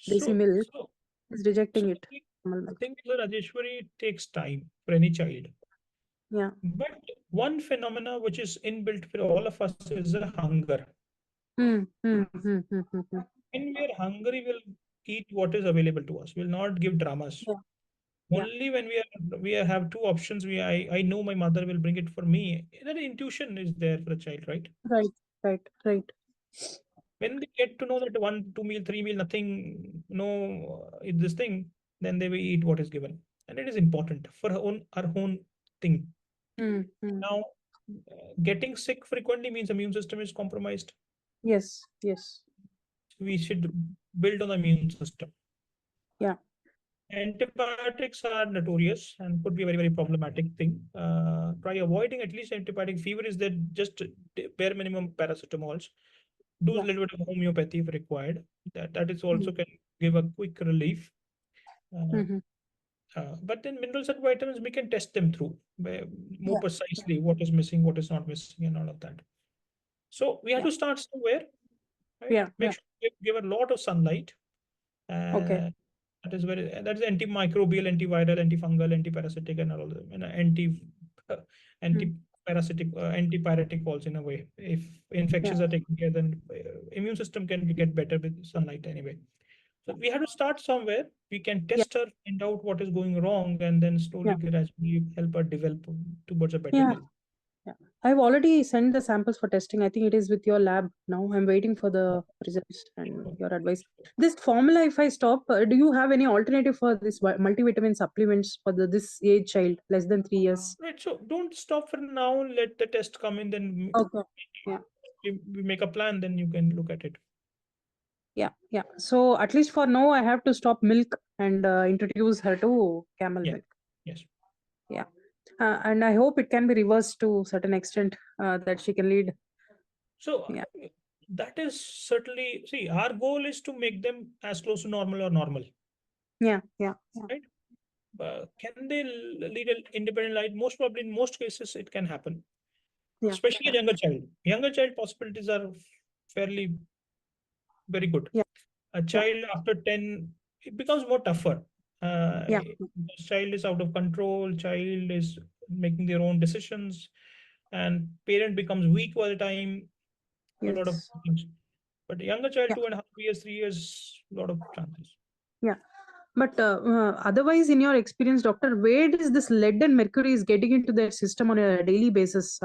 desi so milk, so she's rejecting so it. Camel the milk. thing is that Rajeshwari, it takes time for any child. Yeah. But one phenomena which is inbuilt for all of us is a hunger. Hmm. Hmm. Hmm. Hmm. Hmm. Hmm. when we are hungry, we'll eat what is available to us. We'll not give dramas. Yeah. Yeah. Only when have two options. I know my mother will bring it for me. That intuition is there for a child, right? Right. Right. Right. When they get to know that one, two meal, three meal, nothing, no, is this thing, then they will eat what is given, and it is important for our own thing. Mm, mm. Now, getting sick frequently means immune system is compromised. Yes. Yes. We should build on the immune system. Yeah. Antibiotics are notorious and could be a very, very problematic thing. Try avoiding at least antibiotic. Fever is that just bare minimum paracetamols. Do a Yeah. little bit of homeopathy if required. That is also Mm. can give a quick relief. Mhm. But then minerals and vitamins, we can test them through more Yeah. precisely what is missing, what is not missing, and all of that. So we have Yeah. to start somewhere, right? Yeah. Make Yeah. sure we give a lot of sunlight. Okay. That is antimicrobial, antiviral, antifungal, antiparasitic, and all of them, and uh, anti-parasitic, antipyretic also in a way. If Yeah. infections are taken care, then immune system can get better with sunlight anyway. So we have to start somewhere. We can Yeah. test her, find out what is going wrong, and then slowly, Yeah. gradually help her develop towards a better Yeah. health. Yeah. I've already sent the samples for testing. I think it is with your lab now. I'm waiting for the results and your advice. This formula, if I stop, do you have any alternative for this multivitamin supplements for this age child, less than 3 years? Right. So don't stop for now. Let the test come in, then Okay. Yeah. we make a plan. Then you can look at it. Yeah. Yeah. So at least for now, I have to stop milk and introduce her to camel Yeah. milk. Yes. Yeah. And I hope it can be reversed to certain extent that she can lead. So Yeah. that is certainly, see, our goal is to make them as close to normal or normal, Yeah. Yeah. Yeah. right? Can they lead an independent life? Most probably, in most cases, it can happen, Yeah. especially a Yeah. younger child. Younger child possibilities are fairly very good. Yeah. A child after 10, it becomes more tougher. Yeah. Child is out of control, child is making their own decisions, and parent becomes weak all the time. A lot of Yes. things. But a younger child, Yeah. 2.5 years, 3 years, a lot of chances. Yeah. But otherwise, in your experience, doctor, where does this lead and mercury is getting into their system on a daily basis?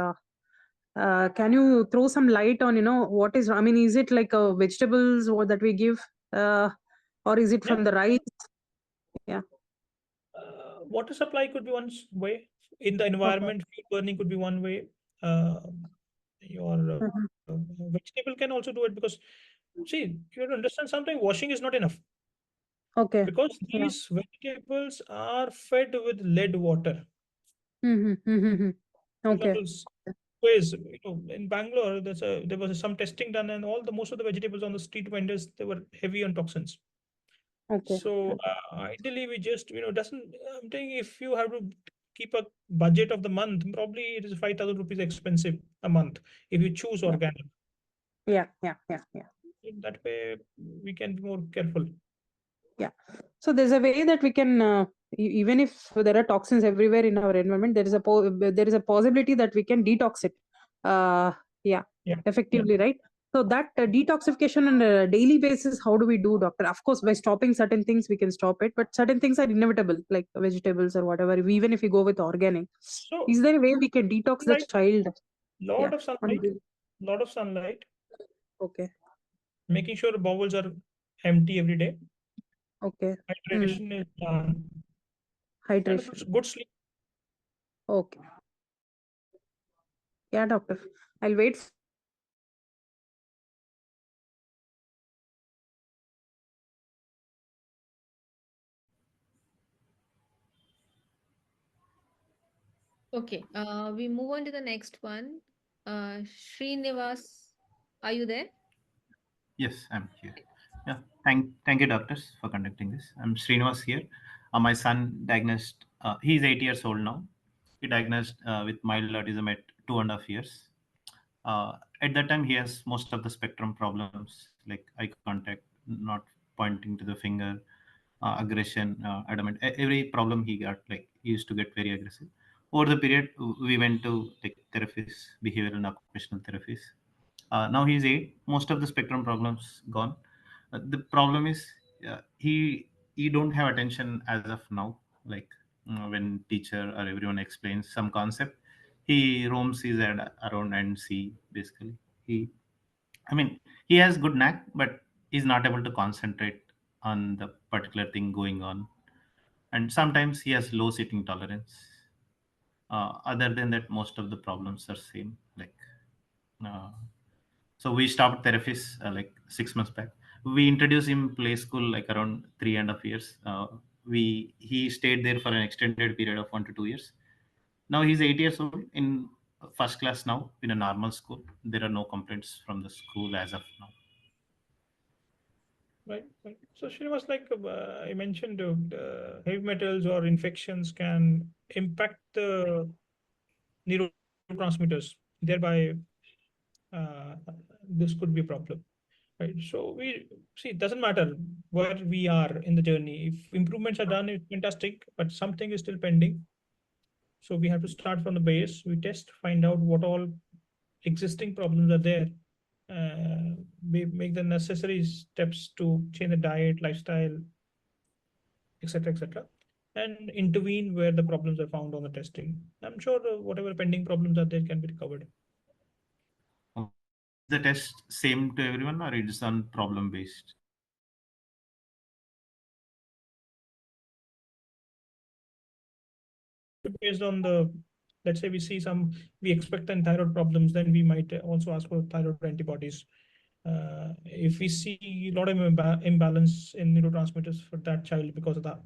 Can you throw some light on, what is, I mean, is it like vegetables or that we give, or is it Yeah. from the rice? Yeah. Water supply could be one way. In the Okay. environment, fuel burning could be one way. Uh, your Mhm. vegetable can also do it because, see, you have to understand something. Washing is not enough Okay. because Yeah. these vegetables are fed with lead water. Mm-hmm. Mm-hmm. For Okay. example, ways, in Bangalore, there was some testing done, and most of the vegetables on the street vendors, they were heavy on toxins. Okay. So ideally, we just doesn't. I'm saying if you have to keep a budget of the month, probably it is 5,000 rupees expensive a month if you choose Yeah. organic. Yeah. Yeah. Yeah. Yeah. In that way, we can be more careful. Yeah. So there's a way that we can, even if there are toxins everywhere in our environment, there is a possibility that we can detox it. Uh, yeah, Yeah. effectively, right? So that detoxification on a daily basis, how do we do, doctor? Of course, by stopping certain things, we can stop it, but certain things are inevitable, like vegetables or whatever. Even if we go with organic, So is there a way we can detox the sunlight, child? Yeah. lot of sunlight, lot of sunlight. Okay. Making sure the bowels are empty every day. Okay. Hydration is done. And Hydration. good sleep. Okay. Yeah, doctor. I'll wait for Okay, we move on to the next one. Srinivas, are you there? Yes, I'm here. Yeah, thank you, doctors, for conducting this. I'm Srinivas here. My son diagnosed. He's 8 years old now. He diagnosed with mild autism at 2.5 years. At that time, he has most of the spectrum problems like eye contact, not pointing to the finger, aggression, adamant. Every problem he got, like he used to get very aggressive. Over the period, we went to like therapists, behavioral and occupational therapists. Now he's 8. Most of the spectrum problems gone. The problem is he don't have attention as of now. Like when teacher or everyone explains some concept, he roams his head around and see basically. He, I mean, he has good knack, but he's not able to concentrate on the particular thing going on. And sometimes he has low sitting tolerance. Other than that, most of the problems are same. Like, uh, so we stopped therapists like 6 months back. We introduced him play school like around 3.5 years. We He stayed there for an extended period of 1 to 2 years. Now he's 8 years old in first class now in a normal school. There are no complaints from the school as of now. Right, right. So Srinivas, like I mentioned, heavy metals or infections can impact the neurotransmitters, thereby this could be a problem. Right. So we see it doesn't matter where we are in the journey. If improvements are done, it's fantastic, but something is still pending. So we have to start from the base. We test, find out what all existing problems are there. We make the necessary steps to change the diet, lifestyle, etc., and intervene where the problems are found on the testing. I'm sure whatever pending problems are there can be recovered. Is the test same to everyone or it is on problem based? Based on the, let's say we expect the thyroid problems, then we might also ask for thyroid antibodies. If we see a lot of imbalance in neurotransmitters for that child because of the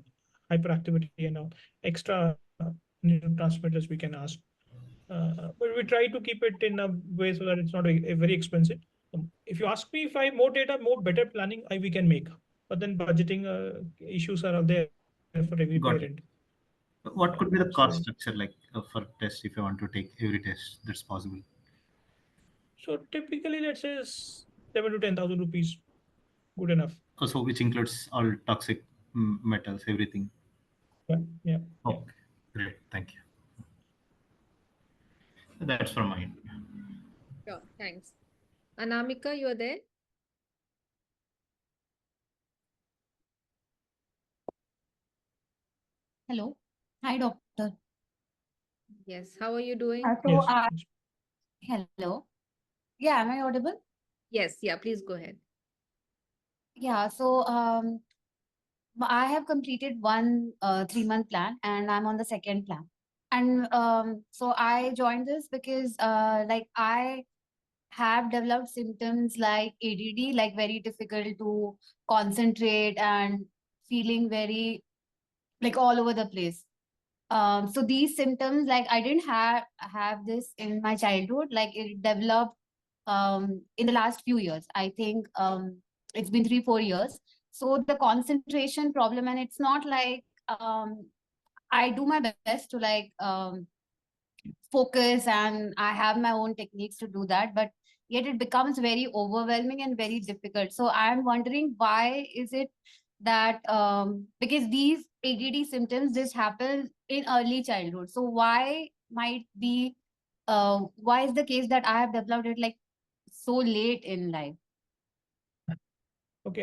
hyperactivity and extra neurotransmitters, we can ask. But we try to keep it in a way so that it's not very expensive. If you ask me if I more data, more better planning, we can make. But then budgeting issues are there for every Got it. parent. What could be the cost So, structure like for test if I want to take every test that's possible? so typically, let's say 7 to 10,000 rupees, good enough. Also, which includes all toxic metals, everything. Yeah, yeah. Okay, great, thank you. That's from my end. Sure, thanks. Anamika, you are there? Hello. Hi, doctor. Yes. How are you doing? So, Yes. hello. Yeah, am I audible? Yes. Yeah. Please go ahead. Yeah. So, I have completed one 3-month plan, and I'm on the second plan. And so I joined this because, like, I have developed symptoms like ADD, like very difficult to concentrate and feeling very like all over the place. So these symptoms, like I didn't have this in my childhood, like it developed in the last few years. I think it's been 3-4 years. So the concentration problem, and it's not like I do my best to like focus, and I have my own techniques to do that, but yet it becomes very overwhelming and very difficult. So I'm wondering, why is it that because these ADD symptoms, this happens in early childhood, so why is the case that I have developed it like so late in life? Okay,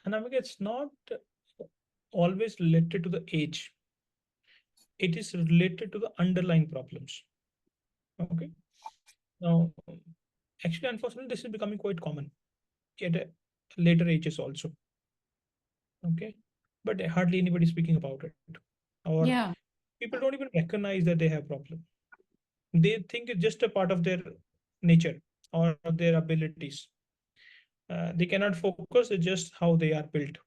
Anamika, it's not always related to the age. It is related to the underlying problems. Okay. Now, actually, unfortunately, this is becoming quite common at later ages also. Okay. But hardly anybody speaking about it. Or Yeah. people don't even recognize that they have problem. They think it's just a part of their nature or their abilities. They cannot focus, it's just how they are built.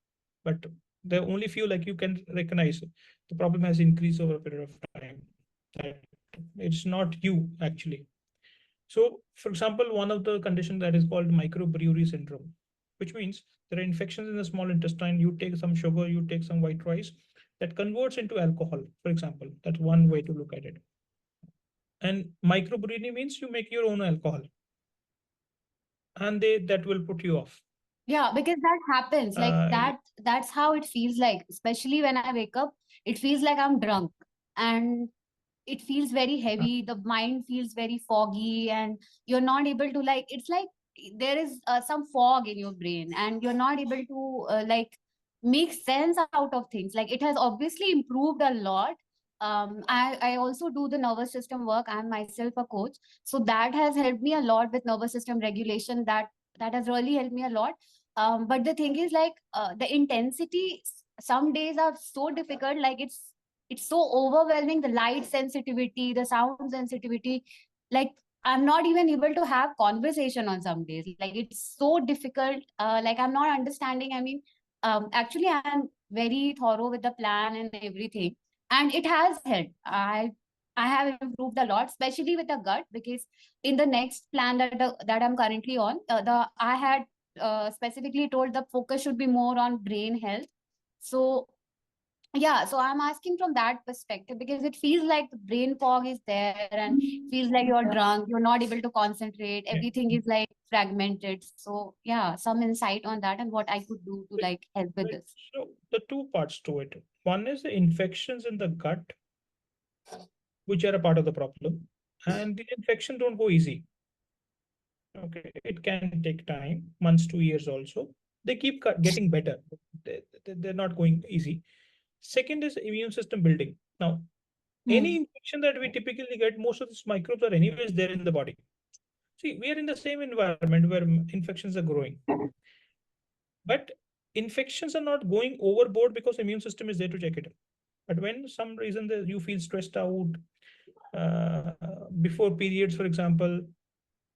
But the only few like you can recognize the problem has increased over a period of time. That it's not you actually. So, for example, one of the conditions that is called microbrewery syndrome, which means there are infections in the small intestine. You take some sugar, you take some white rice, that converts into alcohol, for example. That's one way to look at it. And microbrewery means you make your own alcohol, and that will put you off. Yeah, because that happens like Uh, that's how it feels like, especially when I wake up, it feels like I'm drunk, and it feels very heavy, the mind feels very foggy, and you're not able to like, it's like there is some fog in your brain and you're not able to like make sense out of things. Like it has obviously improved a lot. I also do the nervous system work. I'm myself a coach, so that has helped me a lot with nervous system regulation. That has really helped me a lot. But the thing is, like the intensity, some days are so difficult. Like it's so overwhelming. The light sensitivity, the sound sensitivity, like I'm not even able to have conversation on some days. Like it's so difficult. Like I'm not understanding. I mean, actually, I'm very thorough with the plan and everything, and it has helped. I have improved a lot, especially with the gut, because in the next plan that I'm currently on, the I had specifically told the focus should be more on brain health. So yeah, so I'm asking from that perspective because it feels like the brain fog is there and feels like you're drunk, you're not able to concentrate, Yeah. everything is like fragmented. So yeah, some insight on that and what I could do to like help with Right. this. So the two parts to it. One is the infections in the gut, which are a part of the problem, and the infection don't go easy. Okay, it can take time, months to years also. They keep getting better. They're not going easy. Second is immune system building. Now, any infection that we typically get, most of these microbes are anyways there in the body. See, we are in the same environment where infections are growing, but infections are not going overboard because immune system is there to check it. But when some reason that you feel stressed out uh, before periods, for example,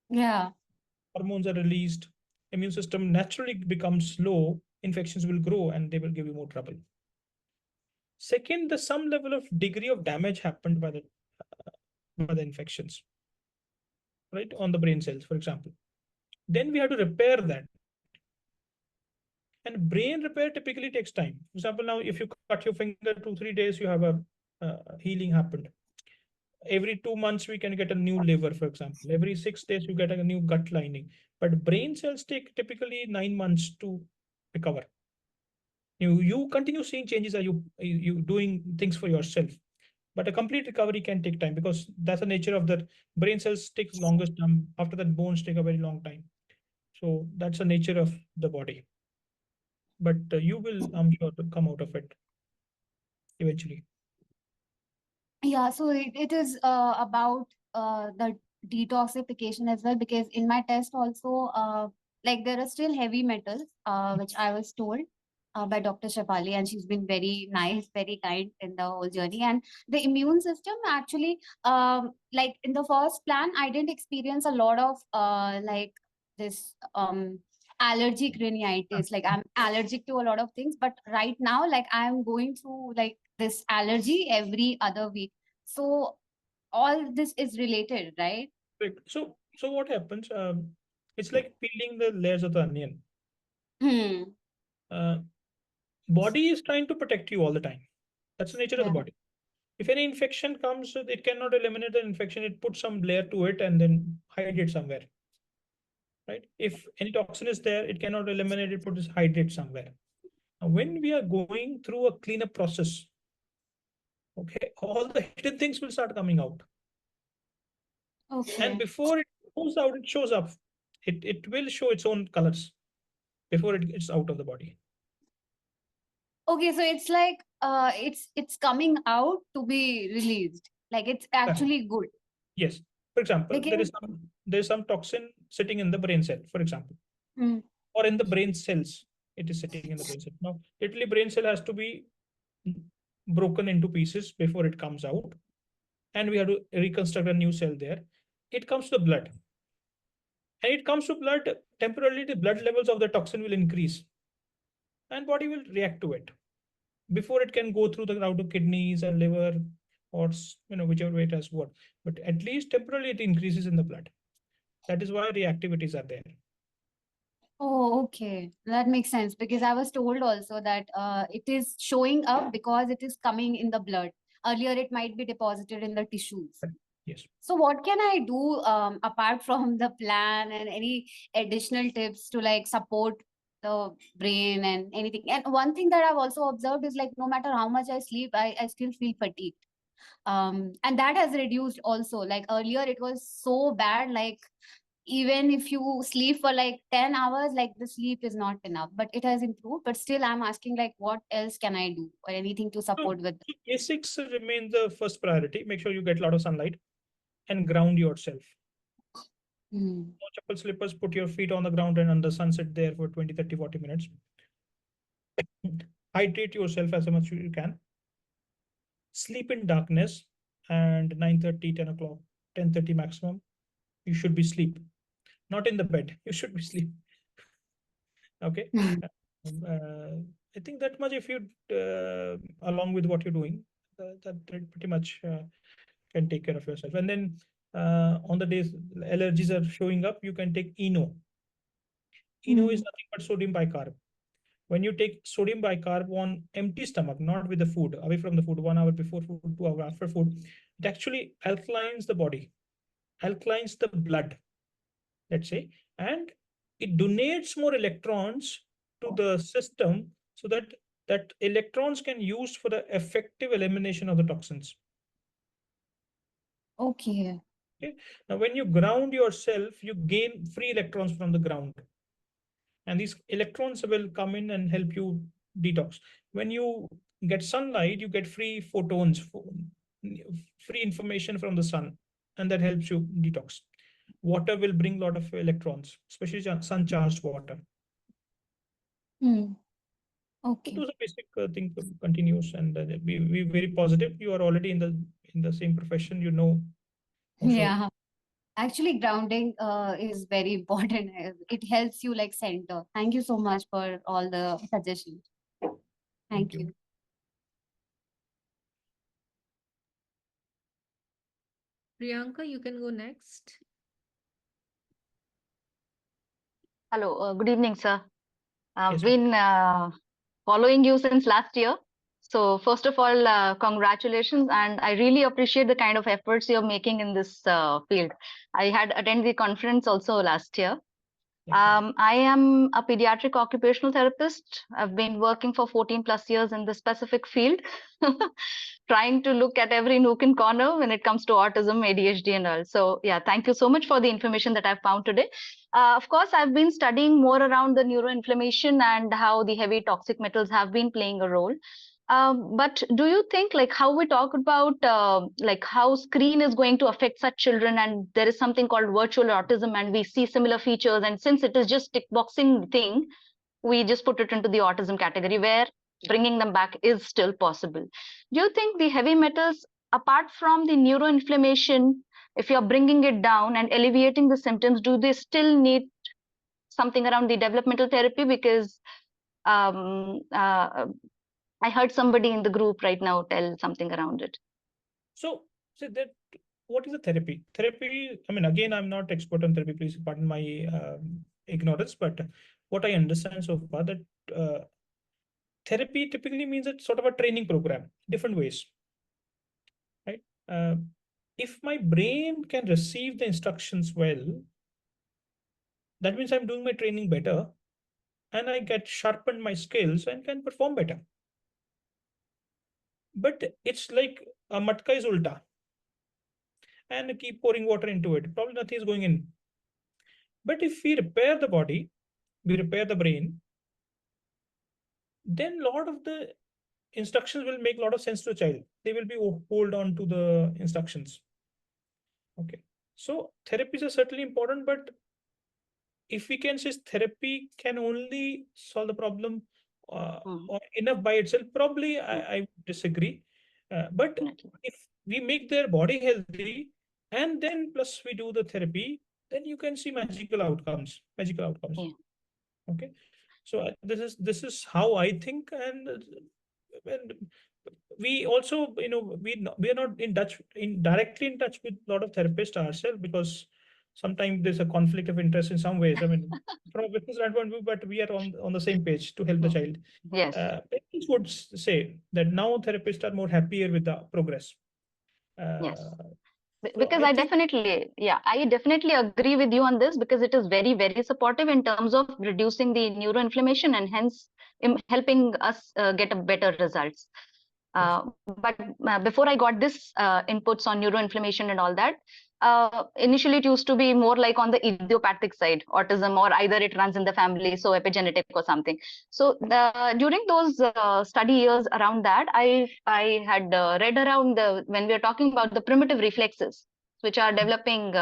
Yeah. hormones are released, immune system naturally becomes slow, infections will grow and they will give you more trouble. Second, the some level of degree of damage happened by the infections, right, on the brain cells, for example. Then we have to repair that. And brain repair typically takes time. For example, now if you cut your finger 2-3 days, you have a healing happened. Every 2 months, we can get a new liver, for example. Every 6 days, you get a new gut lining. But brain cells take typically 9 months to recover. You continue seeing changes as you doing things for yourself. But a complete recovery can take time because that's the nature of the brain cells takes longest time. After that, bones take a very long time. So that's the nature of the body. But you will, I'm sure, to come out of it eventually. Yeah, so it is about the detoxification as well, because in my test also, like there are still heavy metals, which I was told by Dr. Shafali, and she's been very nice, very kind in the whole journey. And the immune system actually, like in the first plan, I didn't experience a lot of like this allergic rhinitis. Like I'm allergic to a lot of things, but right now, like I'm going through like this allergy every other week. So all this is related, right? Right. So what happens? It's like peeling the layers of the onion. Hmm. Uh, Body is trying to protect you all the time. That's the nature of the Yeah. body. If any infection comes, it cannot eliminate the infection. It puts some layer to it and then hide it somewhere. Right? If any toxin is there, it cannot eliminate it, puts hide it somewhere. Now, when we are going through a cleanup process, okay, all the hidden things will start coming out. And Okay. before it goes out, it shows up. It will show its own colors before it gets out of the body. Okay, so it's like it's coming out to be released. Like it's actually good. Yes. For example, Because there is some toxin sitting in the brain cell, for example, hmm. or in the brain cells. It is sitting in the brain cell. Now, literally, brain cell has to be broken into pieces before it comes out, and we have to reconstruct a new cell there. It comes to the blood, and it comes to blood temporarily. The blood levels of the toxin will increase, and body will react to it before it can go through the route of kidneys and liver, or whichever way it has what. But at least temporarily, it increases in the blood. That is why reactivities are there. Oh, okay. That makes sense because I was told also that it is showing up because it is coming in the blood. Earlier, it might be deposited in the tissues. Yes. So what can I do apart from the plan and any additional tips to like support the brain and anything? And one thing that I've also observed is like no matter how much I sleep, I still feel fatigued. And that has reduced also. Like earlier, it was so bad. Like even if you sleep for like 10 hours, like the sleep is not enough, but it has improved. But still, I'm asking like, what else can I do or anything to support with? So basics remain the first priority. Make sure you get a lot of sunlight and ground yourself. Hmm. No chappal slippers, put your feet on the ground and under sun, sit there for 20, 30, 40 minutes. Hydrate yourself as much as you can. Sleep in darkness, and 9:30, 10 o'clock, 10:30 maximum. You should be asleep, not in the bed. You should be asleep. Okay. I think that much, if you, along with what you're doing, that pretty much can take care of yourself. And then on the days allergies are showing up, you can take Eno. Eno is nothing but sodium bicarb. When you take sodium bicarb on empty stomach, not with the food, away from the food, 1 hour before food, 2 hours after food, it actually alkalines the body, alkalines the blood, let's say, and it donates more electrons to the system so that electrons can use for the effective elimination of the toxins. Okay. Okay. Now, when you ground yourself, you gain free electrons from the ground. And these electrons will come in and help you detox. When you get sunlight, you get free photons, free information from the sun, and that helps you detox. Water will bring a lot of electrons, especially sun charged water. Hmm. Okay. Those are basic things continues, and be very positive. You are already in the same profession, you know. Yeah. Actually, grounding is very important. It helps you like center. Thank you so much for all the suggestions. Thank you. Priyanka, you can go next. Hello, good evening, sir. I've Yes, been following you since last year. So first of all, congratulations, and I really appreciate the kind of efforts you're making in this field. I had attended the conference also last year. I am a pediatric occupational therapist. I've been working for 14 plus years in this specific field, trying to look at every nook and corner when it comes to autism, ADHD, and all. So, yeah, thank you so much for the information that I've found today. Of course, I've been studying more around the neuroinflammation and how the heavy toxic metals have been playing a role. But do you think like how we talk about like how screen is going to affect such children, and there is something called virtual autism and we see similar features, and since it is just tick boxing thing, we just put it into the autism category where bringing them back is still possible. Do you think the heavy metals, apart from the neuroinflammation, if you're bringing it down and alleviating the symptoms, do they still need something around the developmental therapy? Because I heard somebody in the group right now tell something around it. So that what is the therapy? Therapy, I mean, again, I'm not expert on therapy, please pardon my ignorance, but what I understand so far that therapy typically means it's sort of a training program, different ways, right? If my brain can receive the instructions well, that means I'm doing my training better and I get sharpened my skills and can perform better. But it's like a matka is ulta and keep pouring water into it. Probably nothing is going in. But if we repair the body, we repair the brain, then a lot of the instructions will make a lot of sense to a child. They will be hold on to the instructions. Okay. So therapies are certainly important, but if we can say therapy can only solve the problem or enough by itself, probably I disagree. But if we make their body healthy and then plus we do the therapy, then you can see magical outcomes. Magical outcomes. Yeah. Okay. So this is how I think, and we also, we are not directly in touch with a lot of therapists ourselves, because sometimes there's a conflict of interest in some ways. I mean, from a business standpoint, but we are on the same page to help the child. Yes. Parents would say that now therapists are more happier with the progress. Yes. So Because I definitely agree with you on this, because it is very, very supportive in terms of reducing the neuroinflammation and hence helping us get a better results. But before I got this inputs on neuroinflammation and all that, initially it used to be more like on the idiopathic side, autism, or either it runs in the family, so epigenetic or something. So during those study years around that, I had read around when we are talking about the primitive reflexes, which are developing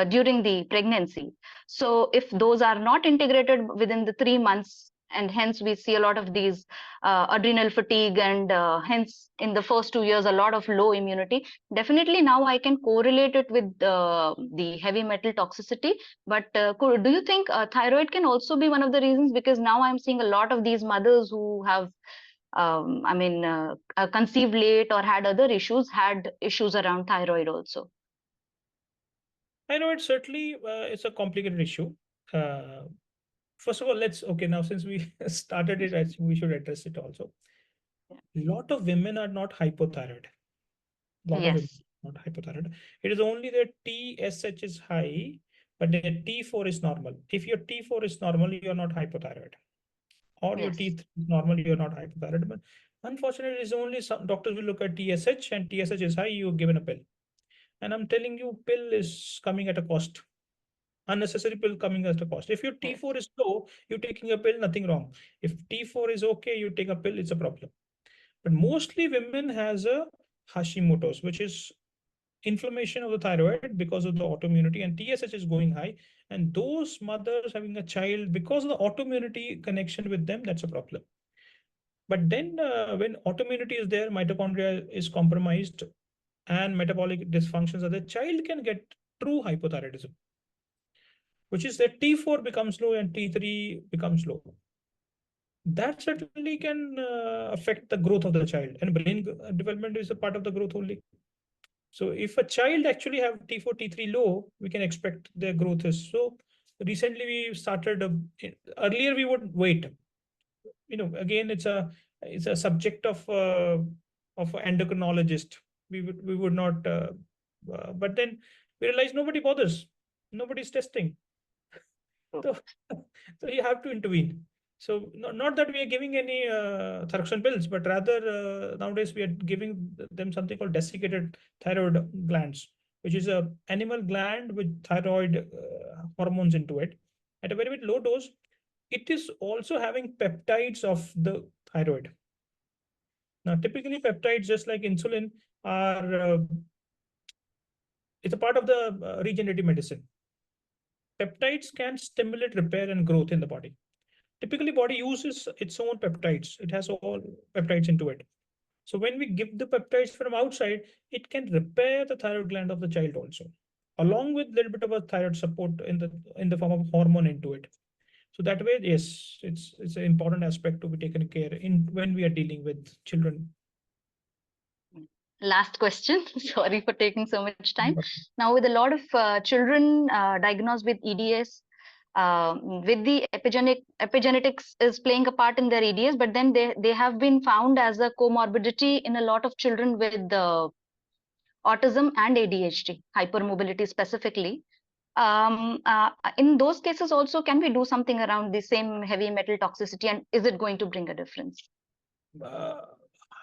during the pregnancy. So if those are not integrated within the 3 months, and hence we see a lot of these adrenal fatigue, and hence in the first 2 years a lot of low immunity. Definitely now I can correlate it with the heavy metal toxicity. But do you think thyroid can also be one of the reasons? Because now I'm seeing a lot of these mothers who have conceived late or had other issues, had issues around thyroid also. I know it certainly it's a complicated issue. First of all, now since we started it, I think we should address it also. A lot of women are not hypothyroid. Lot of women are not hypothyroid. It is only that TSH is high, but the T4 is normal. If your T4 is normal, you are not hypothyroid. Or your T3 is normal, you are not hypothyroid. But unfortunately, it's only some doctors will look at TSH, and TSH is high, you are given a pill. And I'm telling you, pill is coming at a cost. Unnecessary pill coming at a cost. If your T4 is low, you're taking a pill, nothing wrong. If T4 is okay, you take a pill, it's a problem. But mostly women has a Hashimoto's, which is inflammation of the thyroid because of the autoimmunity, and TSH is going high. And those mothers having a child, because of the autoimmunity connection with them, that's a problem. But then when autoimmunity is there, mitochondria is compromised, and metabolic dysfunctions, the child can get true hypothyroidism, which is that T4 becomes low and T3 becomes low. That certainly can affect the growth of the child, and brain development is a part of the growth only. So if a child actually have T4, T3 low, we can expect their growth is. So recently we started, earlier we would wait. Again, it's a subject of endocrinologist. We would not, but then we realized nobody bothers. Nobody's testing. So you have to intervene. So not that we are giving any thyroxine pills, but rather nowadays we are giving them something called desiccated thyroid glands, which is a animal gland with thyroid hormones into it at a very, very low dose. It is also having peptides of the thyroid. Now, typically peptides, just like insulin, are it's a part of the regenerative medicine. Peptides can stimulate repair and growth in the body. Typically, body uses its own peptides. It has all peptides into it. So when we give the peptides from outside, it can repair the thyroid gland of the child also, along with a little bit of a thyroid support in the form of hormone into it. So that way, yes, it's an important aspect to be taken care in when we are dealing with children. Last question. Sorry for taking so much time. Now, with a lot of children diagnosed with EDS, with the epigenetics is playing a part in their EDS, but then they have been found as a comorbidity in a lot of children with autism and ADHD, hypermobility specifically. In those cases also, can we do something around the same heavy metal toxicity, and is it going to bring a difference?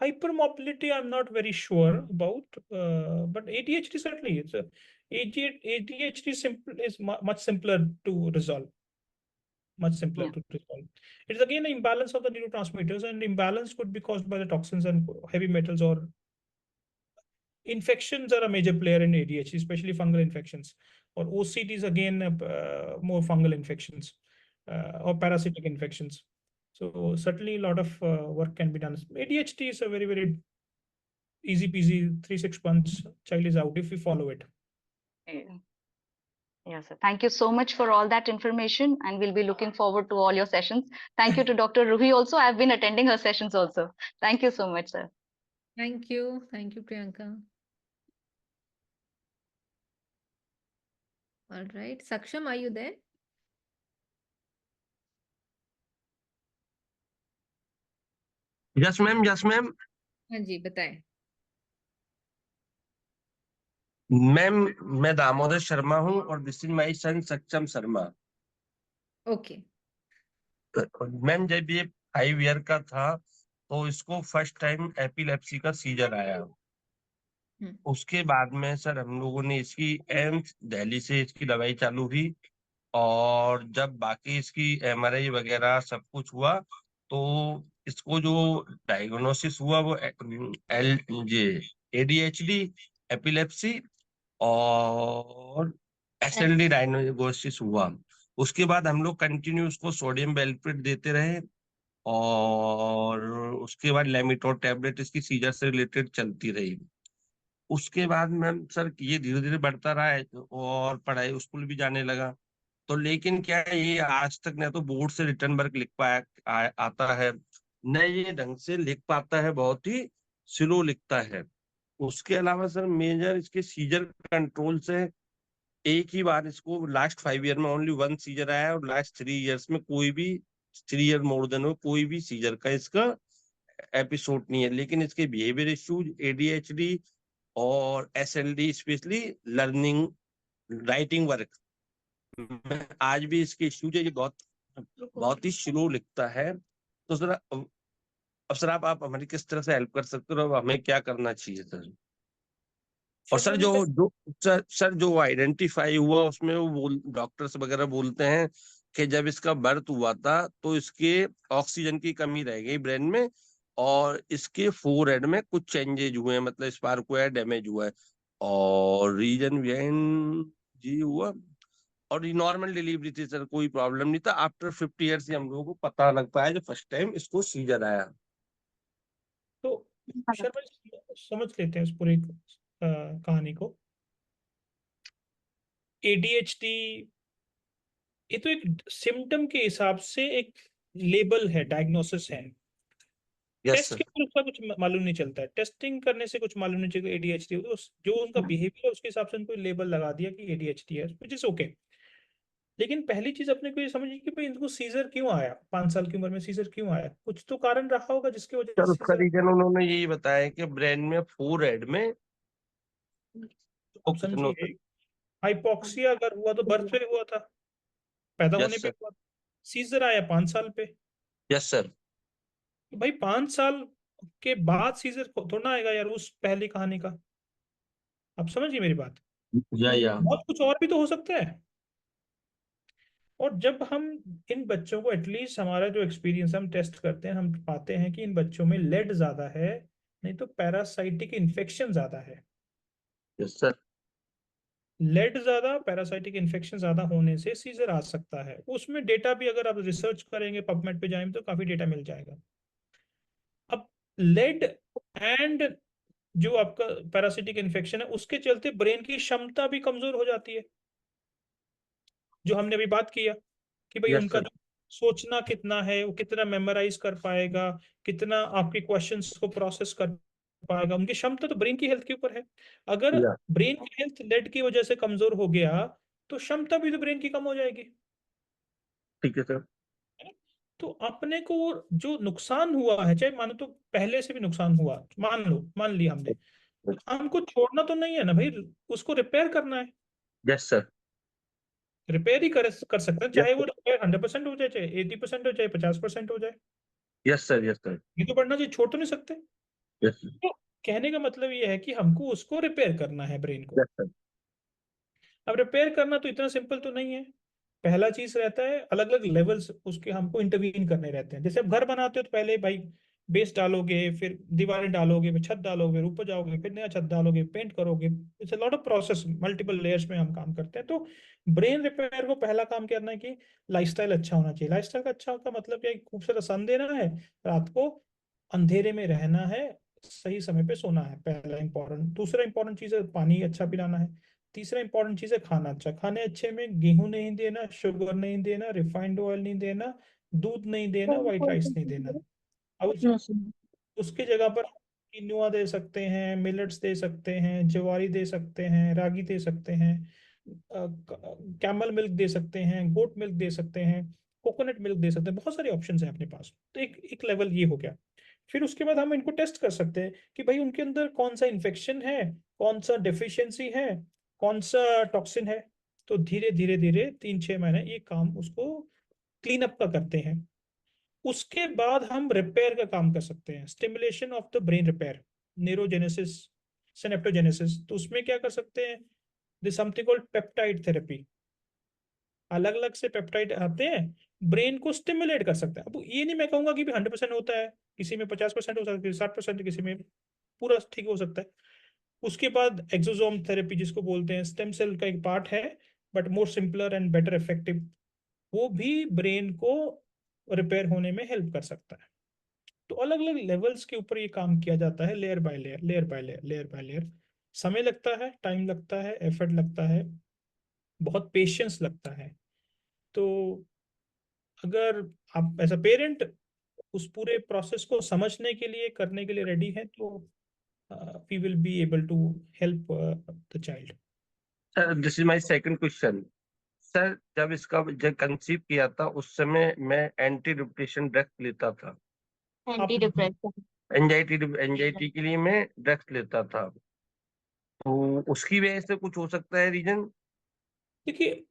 Hypermobility, I'm not very sure about, but ADHD certainly. It's ADHD is much simpler to resolve. Much simpler to resolve. It's again an imbalance of the neurotransmitters, and imbalance could be caused by the toxins and heavy metals, or infections are a major player in ADHD, especially fungal infections, or OCDs again, more fungal infections, or parasitic infections. So certainly a lot of work can be done. ADHD is a very, very easy peasy, 3-6 months, child is out if we follow it. Yes, sir. Thank you so much for all that information, and we'll be looking forward to all your sessions. Thank you to Dr. Ruhi also. I've been attending her sessions also. Thank you so much, sir. Thank you. Thank you, Priyanka. All right. Saksham, are you there? Yes, ma'am. Yes, ma'am. हाँ जी, बताएं. Ma'am, मैं दामोदर शर्मा हूँ और this is my son सक्षम Sharma. Okay. Ma'am, जब ये 5 year का था तो इसको फर्स्ट टाइम एपिलेप्सी का सीजर आया। उसके बाद में सर हम लोगों ने इसकी एम्स दिल्ली से इसकी दवाई चालू हुई, और जब बाकी इसकी एमआरआई वगैरह सब कुछ हुआ तो इसको जो डायग्नोसिस हुआ वो एल जे एडीएचडी, एपिलेप्सी और एसएलडी डायग्नोसिस हुआ। उसके बाद हम लोग कंटिन्यू उसको सोडियम वेलप्रिट देते रहे, और उसके बाद लेमिटोड टैबलेट इसकी सीजर से रिलेटेड चलती रही। उसके बाद मैम सर ये धीरे धीरे बढ़ता रहा है, और पढ़ाई स्कूल भी जाने लगा। तो लेकिन क्या है, ये आज तक न तो बोर्ड से रिटर्न वर्क लिख पाया आता है, न ये ढंग से लिख पाता है, बहुत ही स्लो लिखता है। उसके अलावा सर मेजर इसके सीजर कंट्रोल से एक ही बार इसको लास्ट 5 ईयर में ओनली 1 सीजर आया है, और लास्ट 3 ईयर्स में कोई भी 3 ईयर मोर देन हो कोई भी सीजर का इसका एपिसोड नहीं है। लेकिन इसके बिहेवियर इश्यूज, एडीएचडी और SLD, specially learning writing work में आज भी इसके इश्यूज है। ये बहुत ही स्लो लिखता है। तो सर अब सर आप हमारी किस तरह से हेल्प कर सकते हो, हमें क्या करना चाहिए सर? और सर सर जो आइडेंटिफाई हुआ उसमें वो डॉक्टर्स वगैरह बोलते हैं कि जब इसका बर्थ हुआ था तो इसके ऑक्सीजन की कमी रह गई ब्रेन में, और इसके फोरहेड में कुछ चेंजेज हुए हैं, मतलब स्पार्क हुआ है, डैमेज हुआ है, और रीजन बिहाइंड जी हुआ, और ये नॉर्मल डिलीवरी थी सर, कोई प्रॉब्लम नहीं था। आफ्टर 50 ईयर्स हम लोगों को पता लग पाया जो फर्स्ट टाइम इसको सीजर आया। तो शर्मा जी, समझ लेते हैं इस पूरी कहानी को। एडीएचडी ये तो एक सिम्टम के हिसाब से एक लेबल है, डायग्नोसिस है। Yes test sir. के ऊपर उसका कुछ मालूम नहीं चलता है, टेस्टिंग करने से कुछ मालूम नहीं चलता एडीएचडी, जो उनका बिहेवियर है उसके हिसाब से उनको लेबल लगा दिया कि एडीएचडी है, व्हिच इज ओके। लेकिन पहली चीज अपने को ये समझिए कि भाई इनको सीजर क्यों आया, 5 साल की उम्र में सीजर क्यों आया, कुछ तो कारण रहा होगा जिसकी वजह सर से उसका सीजर। रीजन उन्होंने यही बताया कि ब्रेन में फोरहेड में आप समझिए, हाइपोक्सिया अगर हुआ तो बर्थ पे हुआ था, पैदा होने यस पे सर। हुआ, सीजर आया 5 साल पे। Yes sir. तो भाई 5 साल के बाद सीजर थोड़ा आएगा यार उस पहली कहानी का। आप समझिए मेरी बात, या बहुत कुछ और भी तो हो सकता है। और जब हम इन बच्चों को एटलीस्ट हमारा जो एक्सपीरियंस हम टेस्ट करते हैं, हम पाते हैं कि इन बच्चों में लेड ज्यादा है, नहीं तो पैरासाइटिक इन्फेक्शन ज्यादा है। Yes sir. लेड ज्यादा, पैरासाइटिक इन्फेक्शन ज्यादा होने से सीजर आ सकता है। उसमें डेटा भी अगर आप रिसर्च करेंगे, पबमेड पे जाएंगे तो काफी डेटा मिल जाएगा। अब लेड एंड जो आपका पैरासिटिक इन्फेक्शन है उसके चलते ब्रेन की क्षमता भी कमजोर हो जाती है, जो हमने अभी बात किया कि भाई यस उनका सर। जो सोचना कितना है, वो कितना मेमोराइज कर पाएगा, कितना आपके क्वेश्चंस को प्रोसेस कर पाएगा, उनकी क्षमता तो ब्रेन की हेल्थ के ऊपर है। अगर या ब्रेन की हेल्थ लेड की वजह से कमजोर हो गया तो क्षमता भी तो ब्रेन की कम हो जाएगी, ठीक है सर। है ना? तो अपने को जो नुकसान हुआ है, चाहे मानो तो पहले से भी नुकसान हुआ, मान लिया हमने, हमको छोड़ना तो नहीं है ना भाई, उसको रिपेयर करना है। Yes sir. रिपेयर ही कर सकते हैं, यस चाहे वो रिपेयर 100% हो जाए, चाहे 80% हो, चाहे 50% हो जाए। Yes sir. Yes sir. ये तो बढ़ना चाहिए, छोड़ तो नहीं सकते। यस तो कहने का मतलब ये है कि हमको उसको रिपेयर करना है, ब्रेन को। सर। अब रिपेयर करना तो इतना सिंपल तो नहीं है। पहला चीज रहता है, अलग अलग लेवल्स उसके हमको इंटरवीन करने रहते हैं। जैसे आप घर बनाते हो तो पहले भाई बेस डालोगे, फिर दीवारें डालोगे, फिर छत डालोगे, फिर ऊपर जाओगे, फिर नया छत डालोगे, पेंट करोगे। It's a lot of process, multiple layers में हम काम करते हैं। तो ब्रेन रिपेयर को पहला काम करना है कि लाइफस्टाइल अच्छा होना चाहिए। लाइफस्टाइल का अच्छा का मतलब क्या है, खूबसूरत सन देना है, रात को अंधेरे में रहना है, सही समय पे सोना है, पहला इंपॉर्टेंट। दूसरा इंपॉर्टेंट चीज है पानी अच्छा पिलाना है। तीसरा इंपॉर्टेंट चीज है खाना अच्छा। खाने अच्छे में गेहूं नहीं देना, शुगर नहीं देना, रिफाइंड ऑयल नहीं देना, दूध नहीं देना, व्हाइट राइस नहीं देना। अब उसकी जगह पर किनुआ दे सकते हैं, मिलेट्स दे सकते हैं, ज्वारी दे सकते हैं, रागी दे सकते हैं, कैमल मिल्क दे सकते हैं, गोट मिल्क दे सकते हैं, कोकोनट मिल्क दे सकते हैं। बहुत सारे ऑप्शंस हैं अपने पास। तो एक एक लेवल ये हो गया। फिर उसके बाद हम इनको टेस्ट कर सकते हैं कि भाई उनके अंदर कौन सा इन्फेक्शन है, कौन सा डेफिशिएंसी है, कौन सा टॉक्सिन है। तो धीरे धीरे धीरे 3-6 महीने ये काम उसको क्लीन अप का करते हैं। उसके बाद हम रिपेयर का काम कर सकते हैं, stimulation of the brain repair, neurogenesis, synaptogenesis. तो उसमें क्या कर सकते हैं, this something called peptide therapy. अलग अलग से पेप्टाइड आते हैं, ब्रेन को स्टिमुलेट कर सकते हैं। अब ये नहीं मैं कहूंगा कि भी 100% होता है, किसी में 50% हो सकता है, 60%, किसी में पूरा ठीक हो सकता है। उसके बाद एक्सोसोम थेरेपी जिसको बोलते हैं, स्टेम सेल का एक पार्ट है but more simpler and better effective, वो भी ब्रेन को रिपेयर होने में हेल्प कर सकता है। तो अलग अलग लेवल्स के ऊपर ये काम किया जाता है, layer by layer, layer by layer, layer by layer. समय लगता है, टाइम लगता है, एफर्ट लगता है, बहुत पेशेंस लगता है। तो अगर आप एज अ पेरेंट उस पूरे प्रोसेस को समझने के लिए, करने के लिए रेडी है, तो we will be able to help the child. Sir this is my second question. Sir जब कंसीव किया था उस समय मैं एंटी डिप्रेशन ड्रग्स लेता था, एंटी डिप्रेशन। एंजाइटी के लिए मैं ड्रग्स लेता था, तो उसकी वजह से कुछ हो सकता है रीजन? देखिए,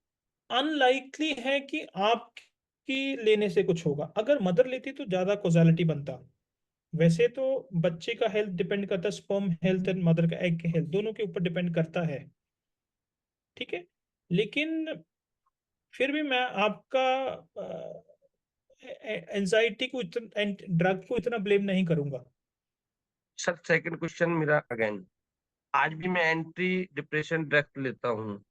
अनलाइकली है कि आपकी लेने से कुछ होगा। अगर मदर लेती तो ज्यादा कॉजालिटी बनता। वैसे तो बच्चे का हेल्थ डिपेंड करता है, स्पर्म हेल्थ एंड मदर का एग के हेल्थ दोनों के ऊपर डिपेंड करता है, ठीक है। लेकिन फिर भी मैं आपका एंजाइटी को इतना, ड्रग को इतना ब्लेम नहीं करूंगा। सर सेकंड क्वेश्चन मेरा अगेन, आज भी मैं एंटी डिप्रेशन ड्रग्स लेता हूँ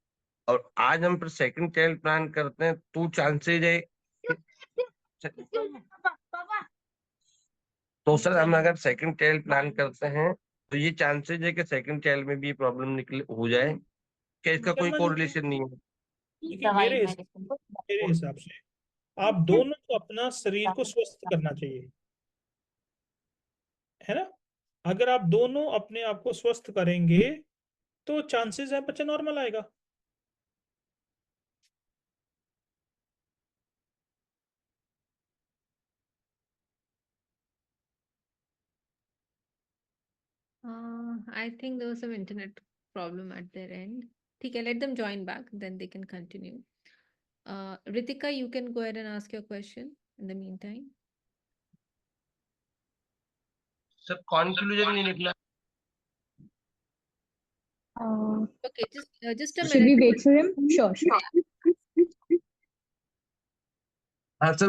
और आज हम फिर सेकंड चाइल्ड प्लान करते हैं, तो चांसेज है, तो सर हम अगर सेकंड चाइल्ड प्लान करते हैं तो ये चांसेज है कि सेकंड चाइल्ड में भी ये प्रॉब्लम निकले हो जाए, क्या इसका कोई शर्मा जी, कोरिलेशन नहीं है? देखिए दवाई मेडिसिन। मेरे हिसाब से आप दोनों को अपना शरीर को स्वस्थ करना चाहिए, है ना। अगर आप दोनों अपने आप को स्वस्थ करेंगे तो चांसेस है बच्चा नॉर्मल आएगा। I think there was some internet problem at their end. ठीक है, let them join back, then they can continue. Ritika, you can go ahead and ask your question in the meantime. Sir conclusion नहीं निकला। Okay, just a Should we minute. wait for him? Sure, sure. हाँ sir,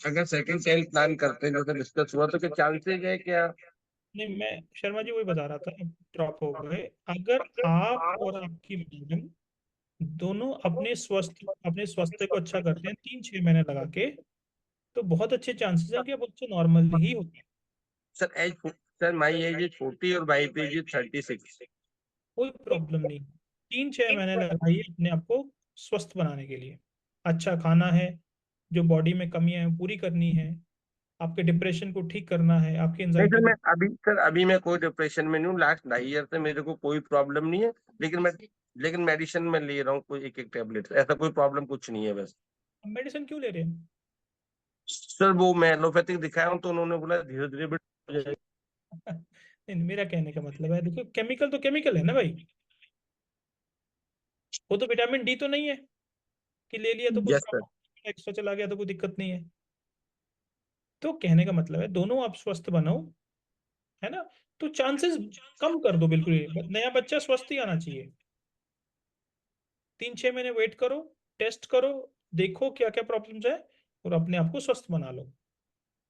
अगर second child plan करते हैं जैसे discuss हुआ, तो क्या चांसेज है क्या? नहीं, मैं शर्मा जी वही बता रहा था, ड्रॉप हो गए। अगर आप और आपकी मैडम दोनों अपने स्वास्थ्य को अच्छा करते हैं 3-6 महीने लगा के, तो बहुत अच्छे चांसेस हैं कि अब बच्चे नॉर्मल ही होते हैं। Sir age sir my age is 40 और वाइफ एज इज 36। कोई प्रॉब्लम नहीं, 3-6 महीने लगाइए अपने आप को स्वस्थ बनाने के लिए। अच्छा खाना है, जो बॉडी में कमियां हैं पूरी करनी है, आपके डिप्रेशन को ठीक करना है, आपकी नहीं एंजाइटी सर, को। अभी मैं कोई डिप्रेशन में नहीं हूँ, लास्ट 2.5 ईयर से मेरे को कोई प्रॉब्लम नहीं है, लेकिन मेडिसिन में ले रहा हूँ कोई एक एक टेबलेट, ऐसा कोई प्रॉब्लम कुछ नहीं है बस। मेडिसिन क्यों ले रहे हैं? सर वो मैं एलोपैथिक दिखाया हूँ तो उन्होंने बोला धीरे धीरे बेट हो जाएगा। नहीं, मेरा कहने का मतलब है, देखो केमिकल तो केमिकल है ना भाई, वो तो विटामिन डी तो नहीं है कि ले लिया तो कुछ यस सर। प्रॉब्लम, एक्स्ट्रा चला गया तो कोई दिक्कत नहीं है। तो कहने का मतलब है दोनों आप स्वस्थ बनाओ, है ना। तो चांसेस कम कर दो बिल्कुल ही। नया बच्चा स्वस्थ ही आना चाहिए। 3-6 महीने वेट करो, टेस्ट करो, देखो क्या क्या प्रॉब्लम्स है, और अपने आप को स्वस्थ बना लो,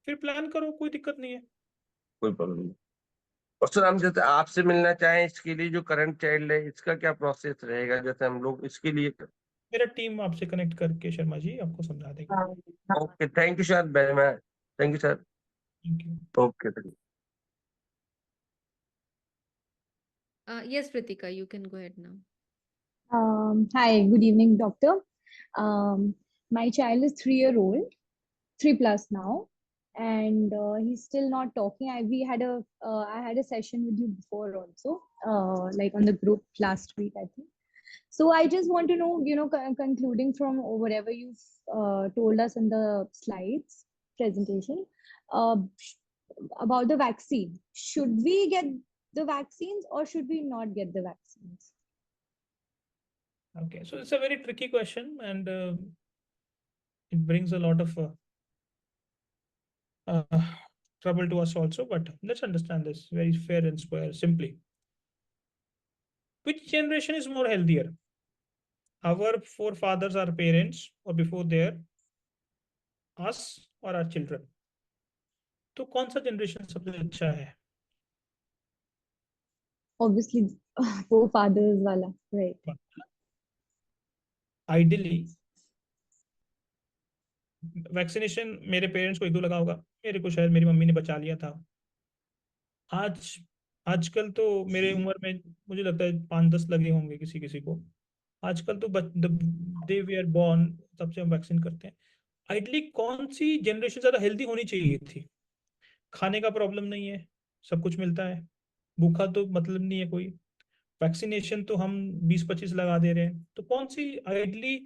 फिर प्लान करो, कोई दिक्कत नहीं है। कोई प्रॉब्लम नहीं। और सर हम जैसे आपसे मिलना चाहें इसके लिए, जो करंट चाइल्ड है इसका क्या प्रोसेस रहेगा, जैसे हम लोग इसके लिए? मेरा टीम आपसे कनेक्ट करके शर्मा जी आपको समझा देगी। Okay, thank you sir very much, thank you sir. Thank you. Okay sir. Yes, Ritika, you can go ahead now. Hi, good evening, doctor. My child is 3-year-old, 3+ now, and he's still not talking. I had a session with you before also, like on the group last week, I think. So I just want to know, concluding from whatever you've told us in the slides presentation, uh, about the vaccine. Should we get the vaccines or should we not get the vaccines? Okay, so it's a very tricky question, and it brings a lot of trouble to us also, but let's understand this very fair and square simply. Which generation is more healthier? Our forefathers, our parents, or before their us or our children? तो कौन सा generation सबसे अच्छा है? Obviously, forefathers wala, right? Ideally, vaccination मेरे parents को 1-2 लगा होगा, मेरे को शायद मेरी मम्मी ने बचा लिया था. आज आजकल तो मेरे उम्र में मुझे लगता है 5-10 लगे होंगे किसी किसी को. आजकल तो दे वी आर बॉर्न तब से हम वैक्सीन करते हैं. आइडली कौन सी जनरेशन ज्यादा हेल्दी होनी चाहिए थी? खाने का प्रॉब्लम नहीं है, सब कुछ मिलता है, भूखा तो मतलब नहीं है कोई, वैक्सीनेशन तो हम 20-25 लगा दे रहे हैं, तो कौन सी आइडली,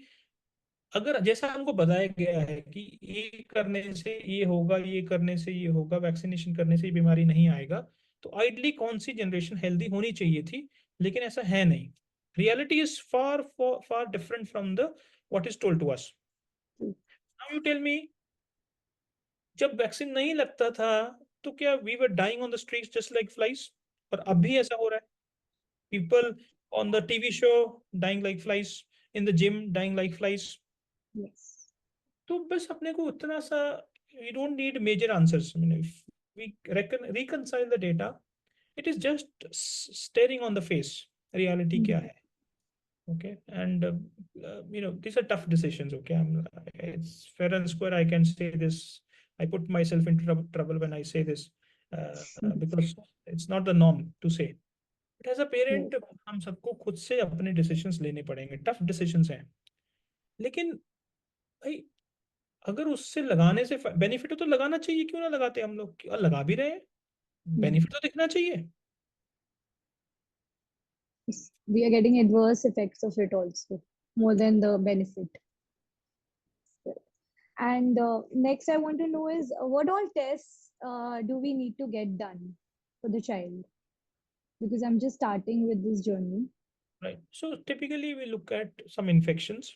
अगर जैसा हमको बताया गया है कि ये करने से ये होगा, ये करने से ये होगा, वैक्सीनेशन करने से ये बीमारी नहीं आएगा, तो आइडली कौन सी जनरेशन हेल्दी होनी चाहिए थी? लेकिन ऐसा है नहीं. Reality is far far different from the what is told to us. Now you tell me, जब वैक्सीन नहीं लगता था तो क्या we were dying on the streets just like flies? और अब भी ऐसा हो रहा है. People on the TV show dying like flies, in the gym dying like flies. Yes. तो बस अपने को उतना सा, we don't need major answers. I mean, if we reconcile the data, it is just staring on the face. Reality क्या है? Okay, and these are tough decisions. Okay, it's fair and square. I can say this. I put myself into trouble when I say this, because it's not the norm to say. But as a parent हम सबको खुद से अपने decisions लेने पड़ेंगे. Tough decisions हैं, लेकिन भाई अगर उससे लगाने से बेनिफिट हो तो लगाना चाहिए. क्यों ना लगाते हम लोग? और लगा भी रहे हैं, बेनिफिट तो दिखना चाहिए. We are getting adverse effects of it also, more than the benefit. And next I want to know is what all tests do we need to get done for the child? Because I'm just starting with this journey. Right. So typically we look at some infections.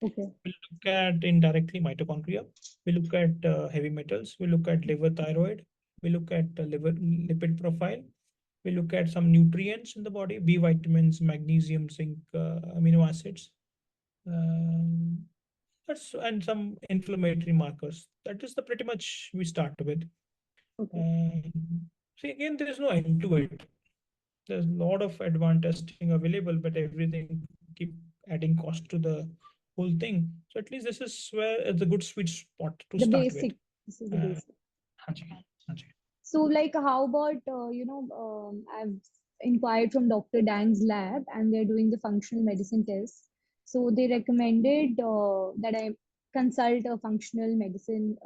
Okay. We look at indirectly mitochondria. We look at heavy metals. We look at liver, thyroid. We look at liver lipid profile. We look at some nutrients in the body, B vitamins, magnesium, zinc, amino acids. And some inflammatory markers. That is the pretty much we start with. Okay. See, again, there is no end to it. There's a lot of advanced testing available, but everything keep adding cost to the whole thing. So at least this is where it's a good sweet spot to The start basic. with. This is the basic. Hanji, hanji. So, like, how about I've inquired from Dr. Dang's lab, and they're doing the functional medicine test. So they recommended that I consult a functional medicine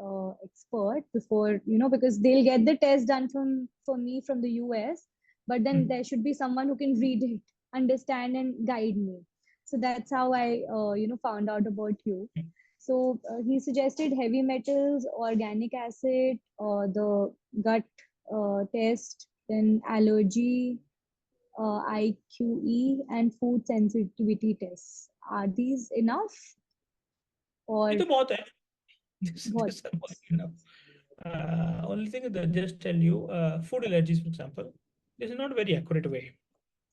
expert before, because they'll get the test done for me from the US, but then there should be someone who can read it, understand, and guide me. So that's how I found out about you. So he suggested heavy metals, organic acid, the gut test, then allergy, IQE, and food sensitivity tests. Are these enough? Or ये तो बहुत है. what? This are बहुत enough. Only thing is that just tell you, food allergies, for example, this is not a very accurate way.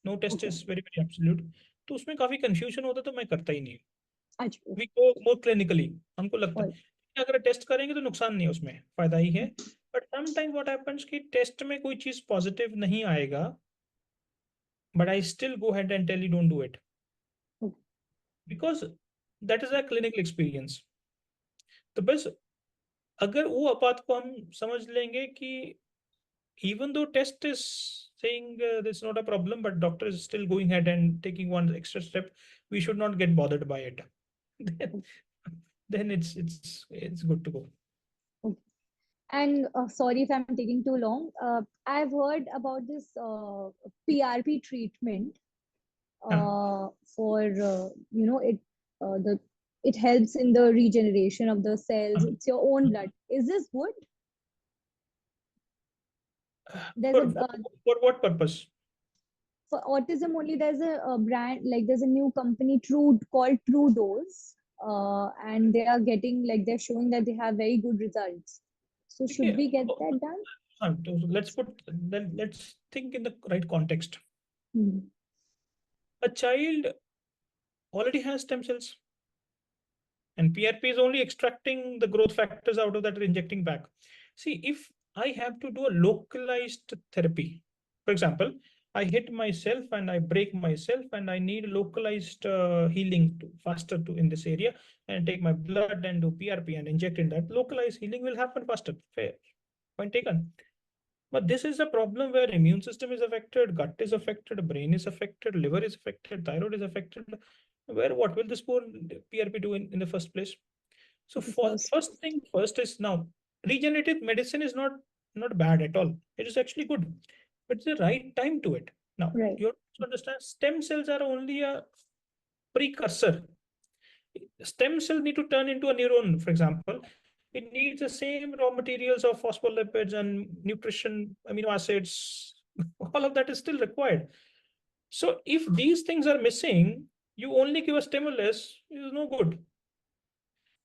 No test is very very absolute. तो उसमें काफी confusion होता, तो मैं करता ही नहीं. अच्छा. We go more clinically. हमको लगता है कि अगर टेस्ट करेंगे तो नुकसान नहीं है, उसमें फायदा ही है. बट समटाइम व्हाट हैपेंस कि टेस्ट में कोई चीज पॉजिटिव नहीं आएगा, but I still go head and tell you don't do it, because that is a clinical experience. तो बस अगर वो बात को हम समझ लेंगे कि even though test is saying there's not a problem, but doctor is still going ahead and taking one extra step, we should not get bothered by it. then it's good to go. Okay. And sorry if I'm taking too long. I've heard about this PRP treatment for it helps in the regeneration of the cells. It's your own blood. Is this good? For what purpose? For autism only. There's a brand, like there's a new company called True Dose, and they are getting, like, they're showing that they have very good results. So should we get that done? Let's think in the right context. Mhm. A child already has stem cells, and PRP is only extracting the growth factors out of that and injecting back. See, if I have to do a localized therapy, for example, I hit myself and I break myself and I need localized healing faster in this area, and take my blood and do PRP and inject in that, localized healing will happen faster. Fair. Point taken. But this is a problem where immune system is affected, gut is affected, brain is affected, liver is affected, thyroid is affected. Where what will this poor PRP do in the first place? So first thing first is, now regenerative medicine is not bad at all. It is actually good, but it's the right time to it. Now you have to understand, stem cells are only a precursor. Stem cell need to turn into a neuron, for example. It needs the same raw materials of phospholipids and nutrition, amino acids. All of that is still required. So if these things are missing, you only give a stimulus, it is no good.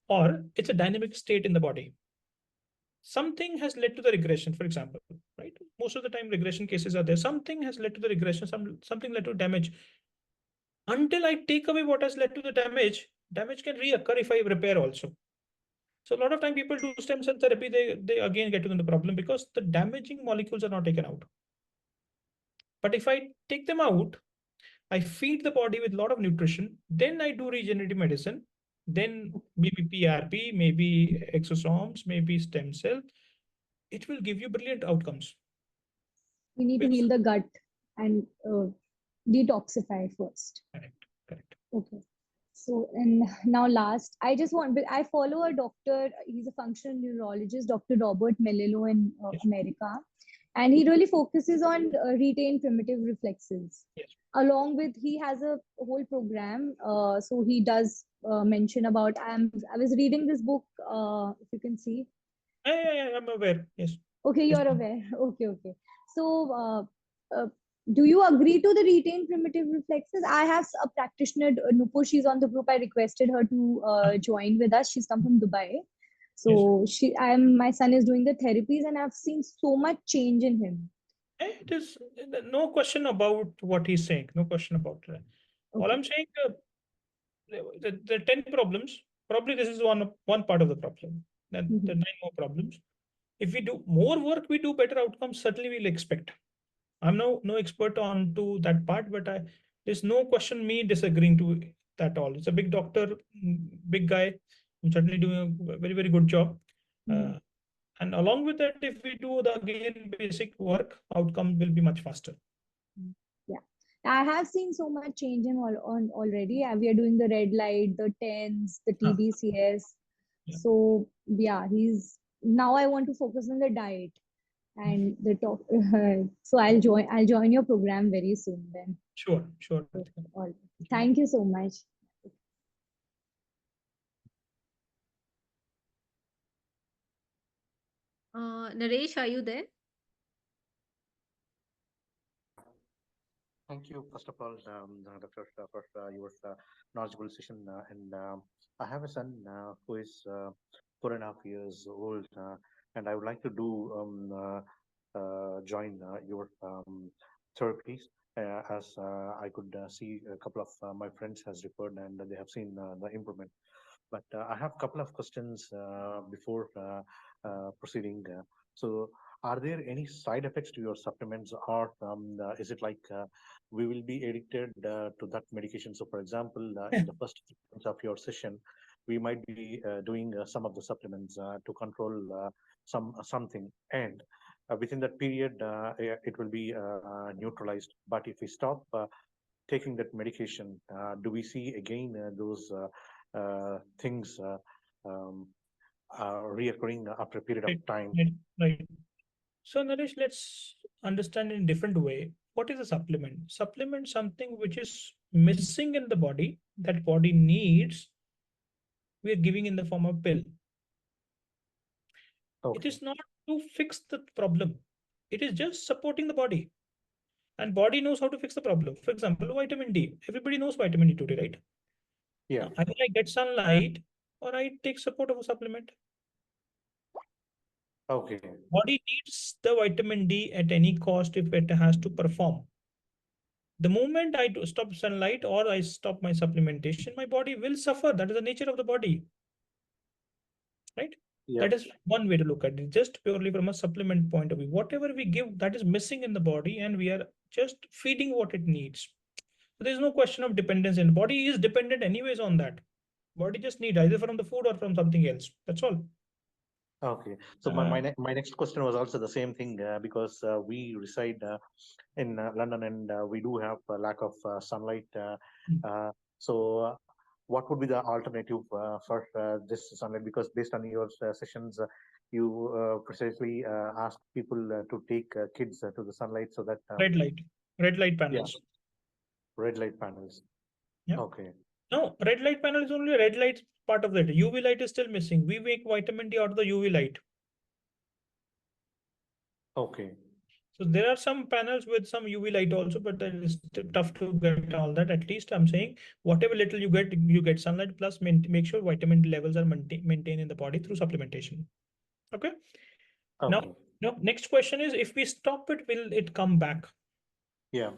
Or it's a dynamic state in the body. Something has led to the regression, for example, right? Most of the time regression cases are there. Something has led to the regression, something led to damage. Until I take away what has led to the damage can reoccur if I repair also. So a lot of time people do stem cell therapy, they again get into the problem because the damaging molecules are not taken out. But if I take them out, I feed the body with a lot of nutrition, then I do regenerative medicine, then maybe PRP, maybe exosomes, maybe stem cell, it will give you brilliant outcomes. We need to heal the gut and detoxify first. Correct. Okay. So, and now last, I follow a doctor, he's a functional neurologist, Dr. Robert Melillo in America, and he really focuses on retained primitive reflexes. Along with, he has a whole program. So he does mention about, I was reading this book, if you can see. I'm aware, yes. Okay, you're aware. Okay. So, do you agree to the retained primitive reflexes? I have a practitioner, Nupur, she's on the group. I requested her to join with us. She's come from Dubai. So my son is doing the therapies and I've seen so much change in him. It is no question about what he's saying. No question about that. All I'm saying, there are 10 problems. Probably this is one part of the problem. Then there are 9 more problems. If we do more work, we do better outcomes. Certainly, we'll expect. I'm no expert on to that part, but there's no question me disagreeing to that all. It's a big doctor, big guy. I'm certainly doing a very, very good job. And along with that, if we do the again basic work, outcome will be much faster. Yeah, I have seen so much change in already. We are doing the red light, the TENS, the TDCS. So yeah, now I want to focus on the diet and the talk. So I'll join your program very soon then. Sure. All. Thank you so much. Naresh, are you there? Thank you, first of all, Dr. for your knowledgeable session. And I have a son who is 4.5 years old, and I would like to join your therapies. As I could see a couple of my friends has referred, and they have seen the improvement. But I have a couple of questions before proceeding. So, are there any side effects to your supplements, or is it like we will be addicted to that medication? So, for example, in the first 3 months of your session, we might be doing some of the supplements to control something, and within that period, it will be neutralized. But if we stop taking that medication, do we see again those things reoccurring after a period of time? Right. So Naresh, let's understand in a different way. What is a supplement? Supplement something which is missing in the body, that body needs, we are giving in the form of pill. Okay. It is not to fix the problem. It is just supporting the body. And body knows how to fix the problem. For example, vitamin D. Everybody knows vitamin D today, right? Yeah. Either I get sunlight or I take support of a supplement. Okay. Body needs the vitamin D at any cost if it has to perform. The moment I stop sunlight or I stop my supplementation, my body will suffer. That is the nature of the body, right? Yeah. That is one way to look at it, just purely from a supplement point of view. Whatever we give, that is missing in the body, and we are just feeding what it needs. So there's no question of dependence, and body is dependent anyways on that. Body just need either from the food or from something else. That's all. Okay. So my next question was also the same thing because we reside in London and we do have a lack of sunlight. So what would be the alternative for this sunlight? Because based on your sessions, you precisely ask people to take kids to the sunlight so that red light panels. Red light panels. Yeah. Okay. No, red light panel is only a red light part of that. UV light is still missing. We make vitamin D out of the UV light. Okay. So there are some panels with some UV light also, but that is tough to get all that. At least I'm saying whatever little you get sunlight plus make sure vitamin D levels are maintained in the body through supplementation. Okay. Okay. Now, next question is, if we stop it, will it come back? Yeah.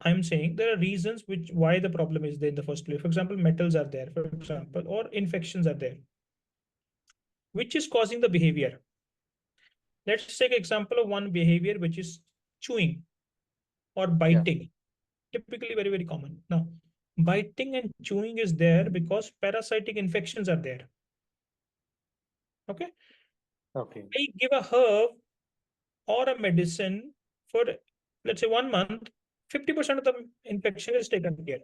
I'm saying there are reasons why the problem is there in the first place. For example, metals are there, for example, or infections are there, which is causing the behavior. Let's take example of one behavior, which is chewing or biting. Yeah. Typically very, very common. Now, biting and chewing is there because parasitic infections are there. Okay. Okay. I give a herb or a medicine for, let's say, 1 month, 50% of the infection is taken care.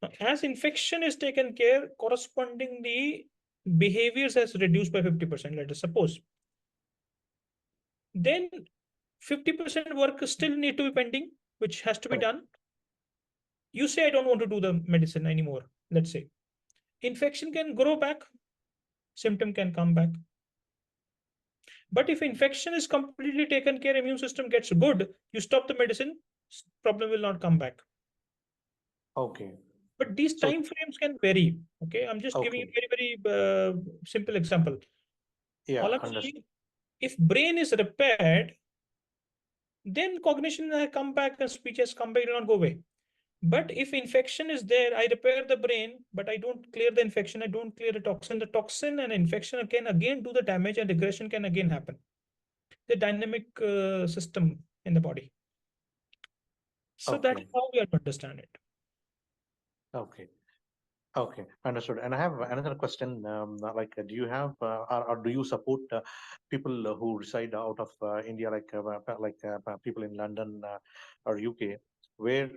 Now, as infection is taken care, correspondingly, behaviors has reduced by 50%, let us suppose. Then 50% work still need to be pending, which has to be done. You say, I don't want to do the medicine anymore, let's say. Infection can grow back, symptom can come back. But if infection is completely taken care, immune system gets good, you stop the medicine, problem will not come back. Okay. But these time frames can vary. Okay, I'm just giving you a very, very simple example. Yeah. All I'm saying, if brain is repaired, then cognition has come back and speech has come back, it will not go away. But if infection is there, I repair the brain, but I don't clear the infection, I don't clear the toxin and infection can again do the damage and regression can again happen. The dynamic system in the body. So that's how we have to understand it. Okay. Okay, understood. And I have another question. Like, do you have or do you support people who reside out of India, like people in London or UK, where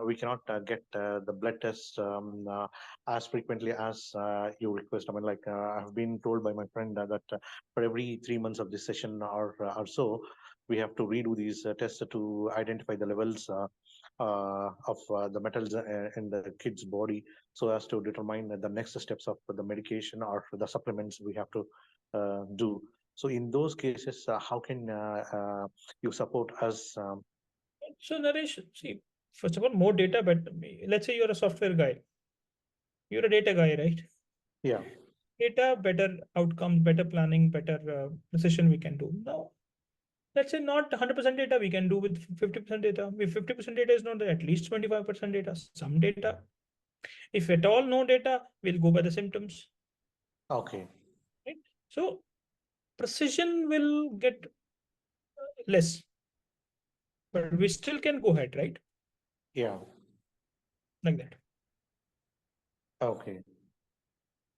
we cannot get the blood tests as frequently as you request? I mean, like I have been told by my friend that for every 3 months of this session or so, we have to redo these tests to identify the levels of the metals in the kid's body, so as to determine the next steps of the medication or the supplements we have to do. So in those cases, how can you support us? So Naresh, see, first of all, more data, but let's say you're a software guy. You're a data guy, right? Yeah. Data, better outcomes, better planning, better precision we can do. Now, let's say not 100% data we can do with 50% data. If 50% data is not there, at least 25% data, some data. If at all no data, we'll go by the symptoms. Okay. Right? So precision will get less, but we still can go ahead, right? Yeah. Like that. Okay.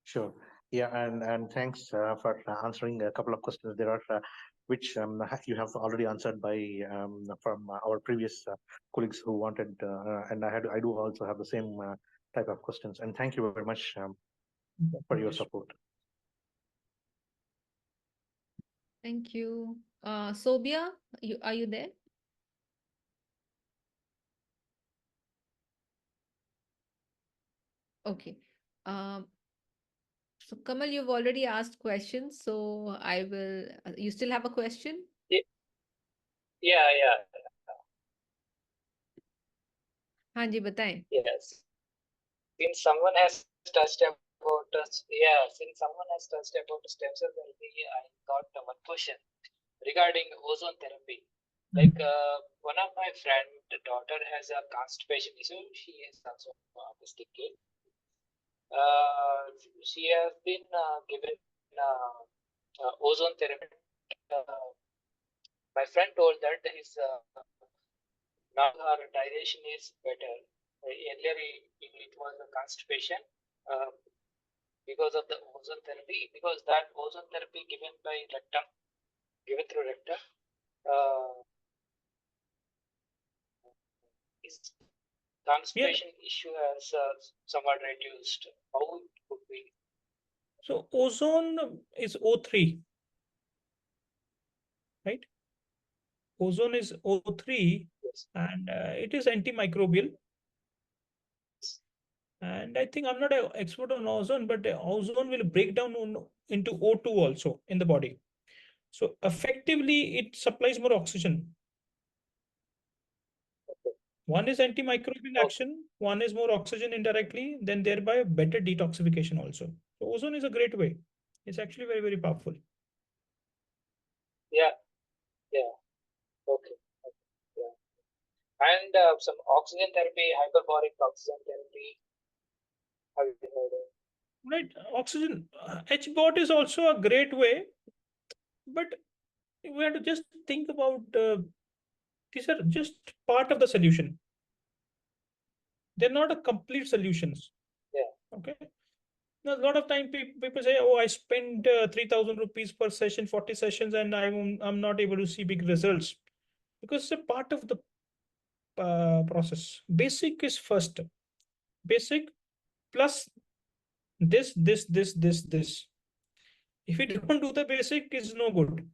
Sure. Yeah, and thanks for answering a couple of questions. There are which you have already answered by from our previous colleagues who wanted, and I do also have the same type of questions. And thank you very much for your support. Thank you. Sobia, are you there? Okay. So Kamal, you've already asked questions, so I will. You still have a question? Yeah. हाँ जी बताएं. Yes. Since someone has touched about yeah, since someone has touched about stem cell therapy, I got one question regarding ozone therapy. Like one of my friend daughter has a constipation issue. She is also autistic kid. She has been given ozone therapy. My friend told that his now her digestion is better. Earlier it was a constipation because of the ozone therapy. Because that ozone therapy given by rectum, given through rectum, his constipation issue has somewhat reduced. How it could be? So ozone is O3, right? Ozone is O3, Yes. and it is antimicrobial. And I think I'm not an expert on ozone, but ozone will break down into O2 also in the body. So effectively, it supplies more oxygen. One is antimicrobial action, one is more oxygen indirectly, then thereby better detoxification also. So ozone is a great way. It's actually very, very powerful. Yeah, yeah, okay, yeah. And some oxygen therapy, hyperbaric oxygen therapy. Have you heard of? Right, oxygen. HBOT is also a great way, but we have to just think about these are just part of the solution. They're not a complete solutions. Yeah. Okay. Now, a lot of time people say, "Oh, I spent 3,000 rupees per session, 40 sessions, and I'm not able to see big results," because it's a part of the process. Basic is first. Basic plus this. If you don't do the basic, it's no good.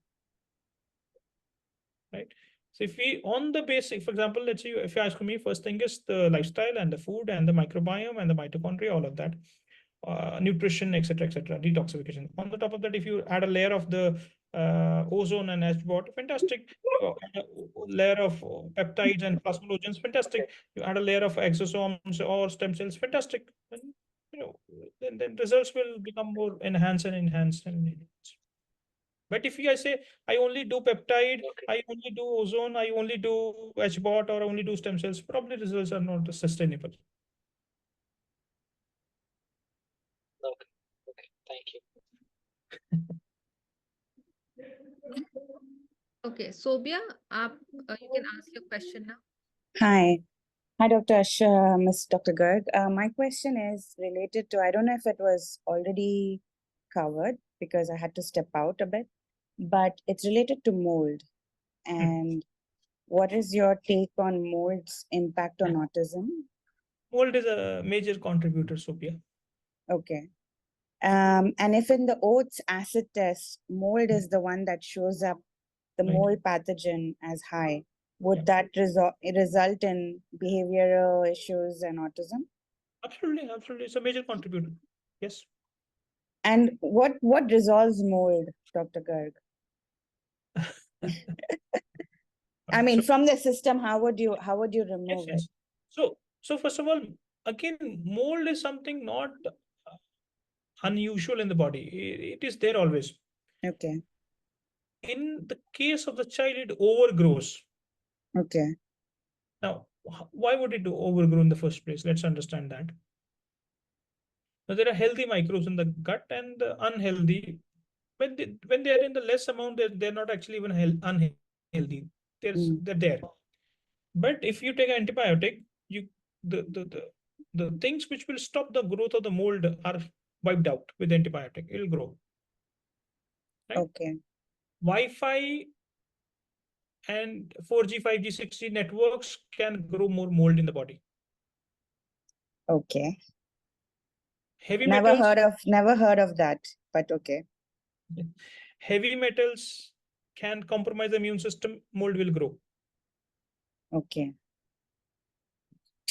Right? So if we on the basic, for example, let's say if you ask me, first thing is the lifestyle and the food and the microbiome and the mitochondria, all of that, nutrition, etc., detoxification. On the top of that, if you add a layer of the ozone and HBOT, fantastic. You add a layer of peptides and plasmalogens, fantastic. You add a layer of exosomes or stem cells, fantastic. And, then results will become more enhanced and enhanced and enhanced. But if I say I only do peptide, I only do ozone, I only do HBOT, or I only do stem cells, probably results are not sustainable. Okay, okay, thank you. Okay, Sobia, you can ask your question now. Hi. Hi, Dr. Asha, Ms. Dr. Garg. My question is related to, I don't know if it was already covered because I had to step out a bit, but it's related to mold. And what is your take on mold's impact on autism? Mold is a major contributor, Sophia. Okay. And if in the oats acid test, mold is the one that shows up, the mold pathogen as high, would that result in behavioral issues and autism? Absolutely, absolutely. It's a major contributor. Yes. And what resolves mold, Dr. Garg? I mean, from the system, how would you remove it? So first of all, again, mold is something not unusual in the body. It is there always. Okay. In the case of the child, it overgrows. Okay. Now, why would it overgrow in the first place? Let's understand that. Now, there are healthy microbes in the gut and the unhealthy. When they are in the less amount, they're not actually even unhealthy. They're there. But if you take an antibiotic, the things which will stop the growth of the mold are wiped out with antibiotic. It'll grow. Right? Okay. Wi-Fi and 4G, 5G, 6G networks can grow more mold in the body. Okay. Never heard of that, but okay. Heavy metals can compromise the immune system, mold will grow. Okay.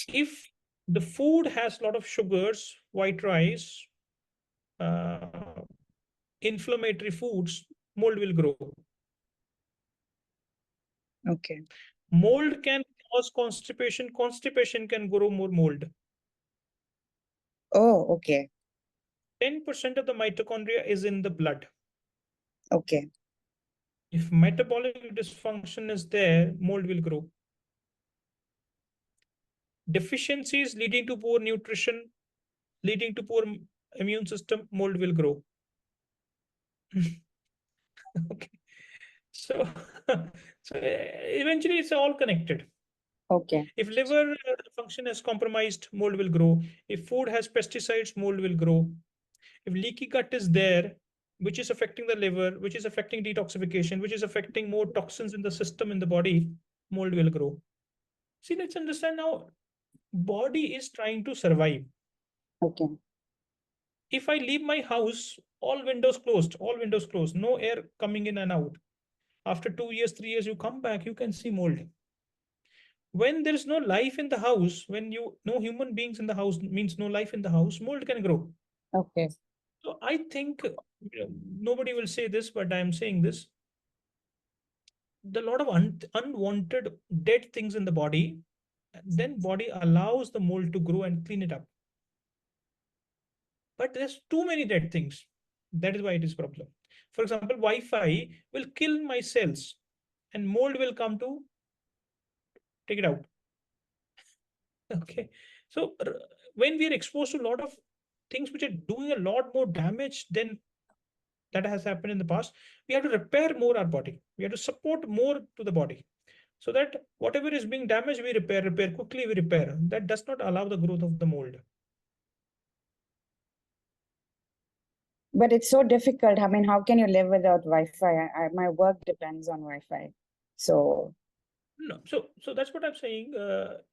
If the food has a lot of sugars, white rice, inflammatory foods, mold will grow. Okay. Mold can cause constipation. Constipation can grow more mold. Oh, okay. 10% of the mitochondria is in the blood. Okay. If metabolic dysfunction is there, mold will grow. Deficiencies leading to poor nutrition, leading to poor immune system, mold will grow. Okay. So, so eventually it's all connected. Okay. If liver function is compromised, mold will grow. If food has pesticides, mold will grow. If leaky gut is there, which is affecting the liver, which is affecting detoxification, which is affecting more toxins in the system, in the body, mold will grow. See, let's understand now, body is trying to survive. Okay. If I leave my house, all windows closed, no air coming in and out. After 2 years, 3 years, you come back, you can see mold. When there is no life in the house, when no human beings in the house means no life in the house, mold can grow. Okay. So I think nobody will say this, but I am saying this. The lot of unwanted dead things in the body, then body allows the mold to grow and clean it up. But there's too many dead things. That is why it is problem. For example, Wi-Fi will kill my cells and mold will come to take it out. Okay. So when we are exposed to a lot of things which are doing a lot more damage than that has happened in the past, we have to repair more our body. We have to support more to the body. So that whatever is being damaged, we repair quickly, we repair. That does not allow the growth of the mold. But it's so difficult. I mean, how can you live without Wi-Fi? My work depends on Wi-Fi. So No, so that's what I'm saying.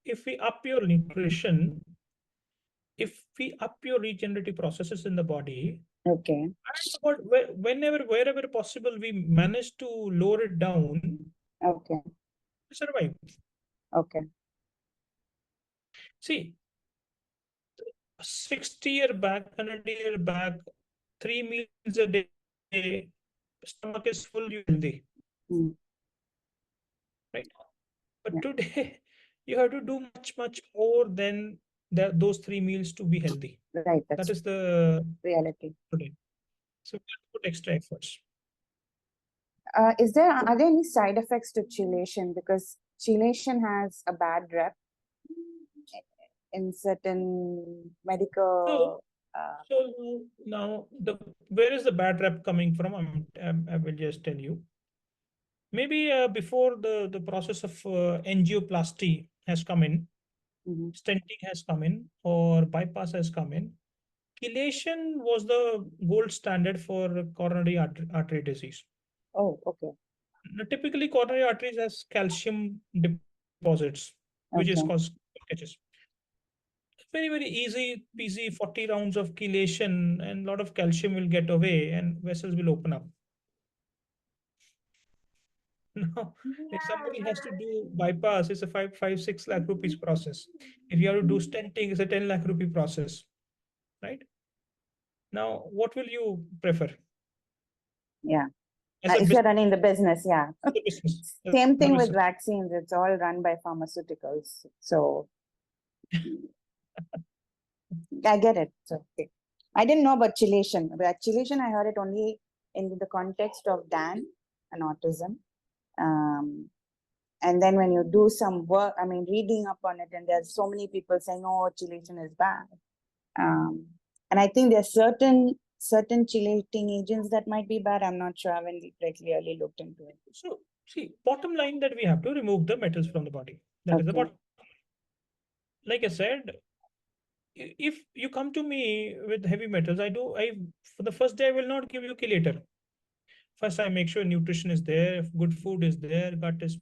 If we up your nutrition, if we up your regenerative processes in the body, okay. Wherever possible, we manage to lower it down. Okay. Survive. Okay. See, 60-year back, 100-year back, 3 meals a day, stomach is full, you're healthy. Right? But today, you have to do much more than those 3 meals to be healthy. Right. That is the reality. today. So we have to put extra efforts. Are there any side effects to chelation? Because chelation has a bad rep in certain medical. So now, where is the bad rep coming from? I will just tell you. Maybe before the process of angioplasty has come in, stenting has come in, or bypass has come in, chelation was the gold standard for coronary artery disease. Oh, okay. Now, typically, coronary arteries has calcium deposits, which is caused catches. Very easy peasy 40 rounds of chelation and a lot of calcium will get away and vessels will open up. Now, if somebody has to do bypass, it's a 6 lakh rupees process. If you have to do stenting, it's a 10 lakh rupee process, right? Now, what will you prefer? Yeah. As a If you're running the business, yeah. business. Same thing with vaccines. It's all run by pharmaceuticals. So I get it. So okay. I didn't know about chelation. But chelation, I heard it only in the context of Dan and autism. And then when you do some work, I mean, reading up on it, and there's so many people saying, "Oh, chelation is bad." And I think there's certain chelating agents that might be bad. I'm not sure. I haven't regularly looked into it. So see, bottom line that we have to remove the metals from the body. That is the bottom. Like I said, if you come to me with heavy metals, for the first day, I will not give you chelator. First, I make sure nutrition is there, if good food is there, gut is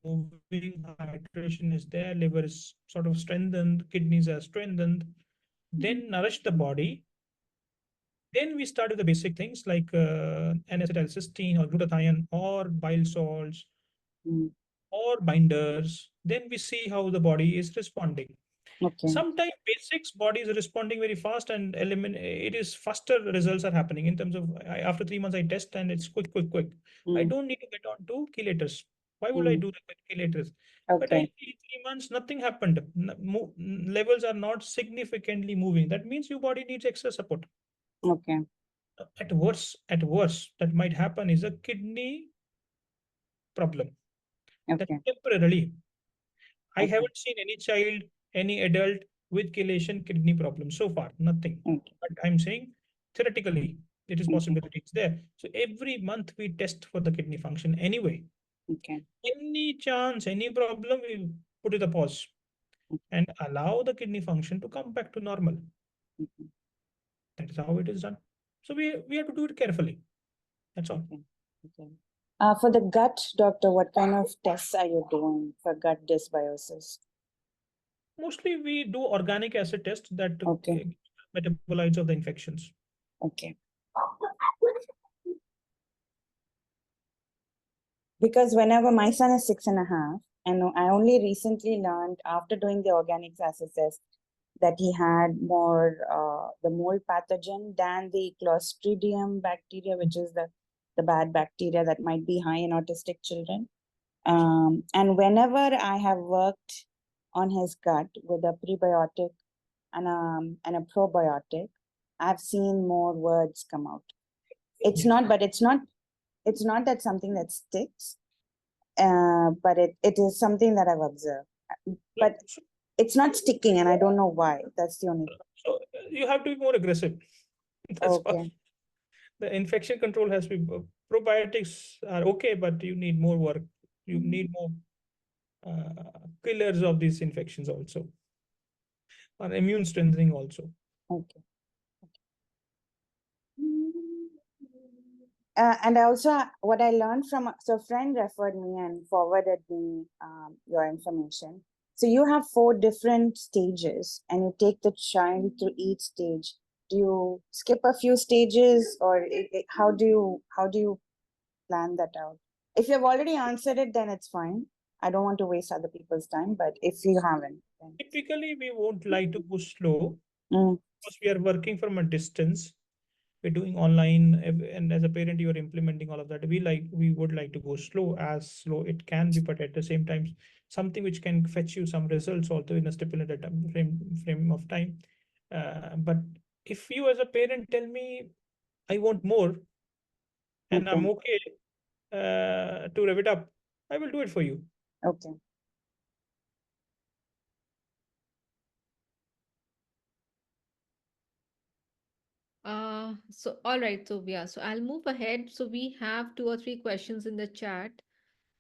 moving, hydration is there, liver is sort of strengthened, kidneys are strengthened. Then nourish the body. Then we start with the basic things like N-acetylcysteine or glutathione or bile salts or binders. Then we see how the body is responding. Okay. Sometimes basics body is responding very fast and it is faster results are happening in terms of after 3 months I test and it's quick. I don't need to get on to chelators. Why would I do that with chelators? But I see 3 months, nothing happened. Levels are not significantly moving. That means your body needs extra support. Okay. At worst, that might happen is a kidney problem. That Okay. temporarily. I Okay. haven't seen any child, any adult with chelation kidney problem so far, nothing. Okay. But I'm saying theoretically, it is Okay. possibility it's there. So every month we test for the kidney function anyway. Okay. Any chance, any problem, we put it a pause and allow the kidney function to come back to normal. Okay. That is how it is done. So we have to do it carefully. That's all. Okay. Okay. For the gut, doctor, what kind of tests are you doing for gut dysbiosis? Mostly we do organic acid test that Okay. metabolites of the infections. Okay. Because whenever my son is 6.5, and I only recently learned after doing the organic acid test that he had more the mold pathogen than the Clostridium bacteria, which is the bad bacteria that might be high in autistic children. And whenever I have worked on his gut with a prebiotic and a probiotic, I've seen more words come out. It's not, but it's not that something that sticks, but it is something that I've observed. But it's not sticking, and I don't know why. That's the only. So you have to be more aggressive. That's all. Okay. The infection control has to be probiotics are okay, but you need more work. You need more killers of these infections also, or immune strengthening also. Okay. And also, what I learned from so a friend referred me and forwarded me your information. So you have 4 different stages, and you take the child through each stage. Do you skip a few stages, or how do you plan that out? If you have already answered it, then it's fine. I don't want to waste other people's time, but if you haven't, then... Typically, we won't like to go slow because we are working from a distance. We're doing online, and as a parent, you are implementing all of that. We would like to go as slow it can be, but at the same time, something which can fetch you some results also in a stipulated frame of time. But if you as a parent tell me, I want more, and I'm okay to rev it up, I will do it for you. Okay. So all right, so yeah, so I'll move ahead. So we have 2 or 3 questions in the chat.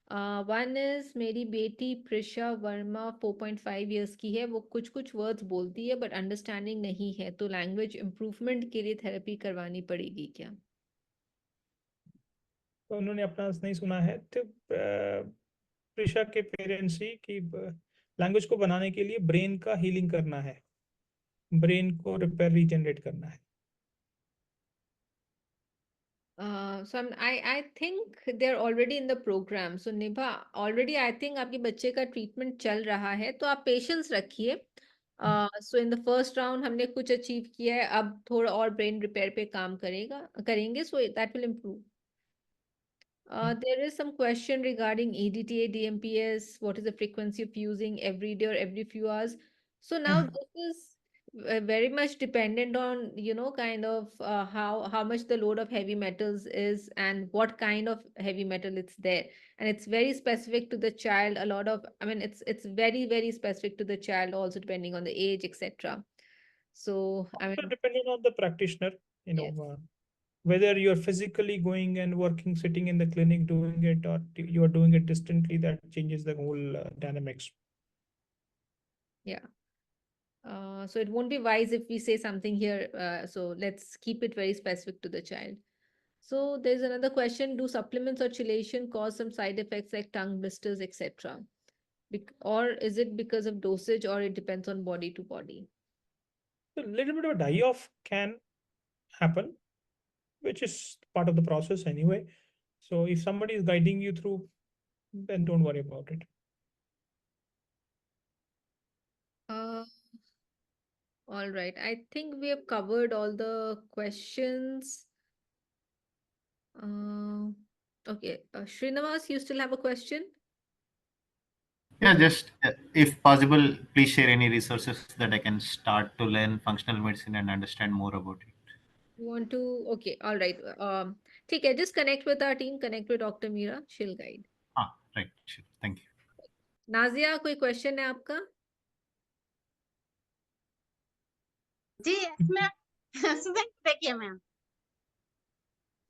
One is मेरी बेटी Prisha Verma 4.5 years की है, वो कुछ कुछ words बोलती है but understanding नहीं है, तो language improvement के लिए therapy करवानी पड़ेगी क्या? तो उन्होंने अपना नहीं सुना है, तो प्रिशा के पेरेंट्स ही कि लैंग्वेज को बनाने के लिए ब्रेन का हीलिंग करना है, ब्रेन को रिपेयर रीजनरेट करना है. So I think they're already in the program. So Nibha, already I think आपके बच्चे का treatment चल रहा है, तो आप patience रखिए. So in the first round हमने कुछ achieve किया है, अब थोड़ा और brain repair पे काम करेंगे, so that will improve. There is some question regarding ADTA, DMPS. What is the frequency of using every day or every few hours? So now this is very much dependent on, kind of how much the load of heavy metals is and what kind of heavy metal it's there. And it's very specific to the child. It's very, very specific to the child also depending on the age, etc. So, depending on the practitioner, whether you're physically going and working, sitting in the clinic doing it, or you're doing it distantly, that changes the whole dynamics. Yeah. So it won't be wise if we say something here. So let's keep it very specific to the child. So there's another question. Do supplements or chelation cause some side effects like tongue blisters, etc.? Or is it because of dosage, or it depends on body to body? A little bit of die-off can happen, which is part of the process anyway. So if somebody is guiding you through, then don't worry about it. All right. I think we have covered all the questions. Okay. Srinivas, you still have a question? Yeah, just if possible, please share any resources that I can start to learn functional medicine and understand more about it. You want to? Okay, all right. ठीक है, just connect with our team, connect with Dr. Meera, she'll guide. Right, sure. Thank you. Nazia, कोई question है आपका? जी इसमें सुजन देखिए ma'am,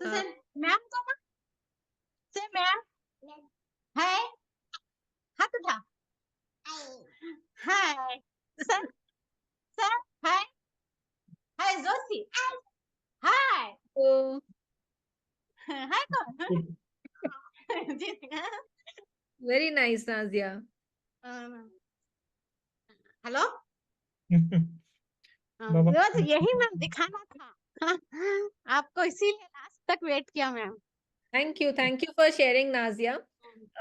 सुजन ma'am को से ma'am है, हाथ उठा, हाय सर, सर हाय, हाय जोशी, हाय तो हाय कौन जी very nice, नाजिया. हेलो बाबा बस यही मैम दिखाना था आपको, इसीलिए लास्ट तक वेट किया ma'am. Thank you for sharing, Nazia.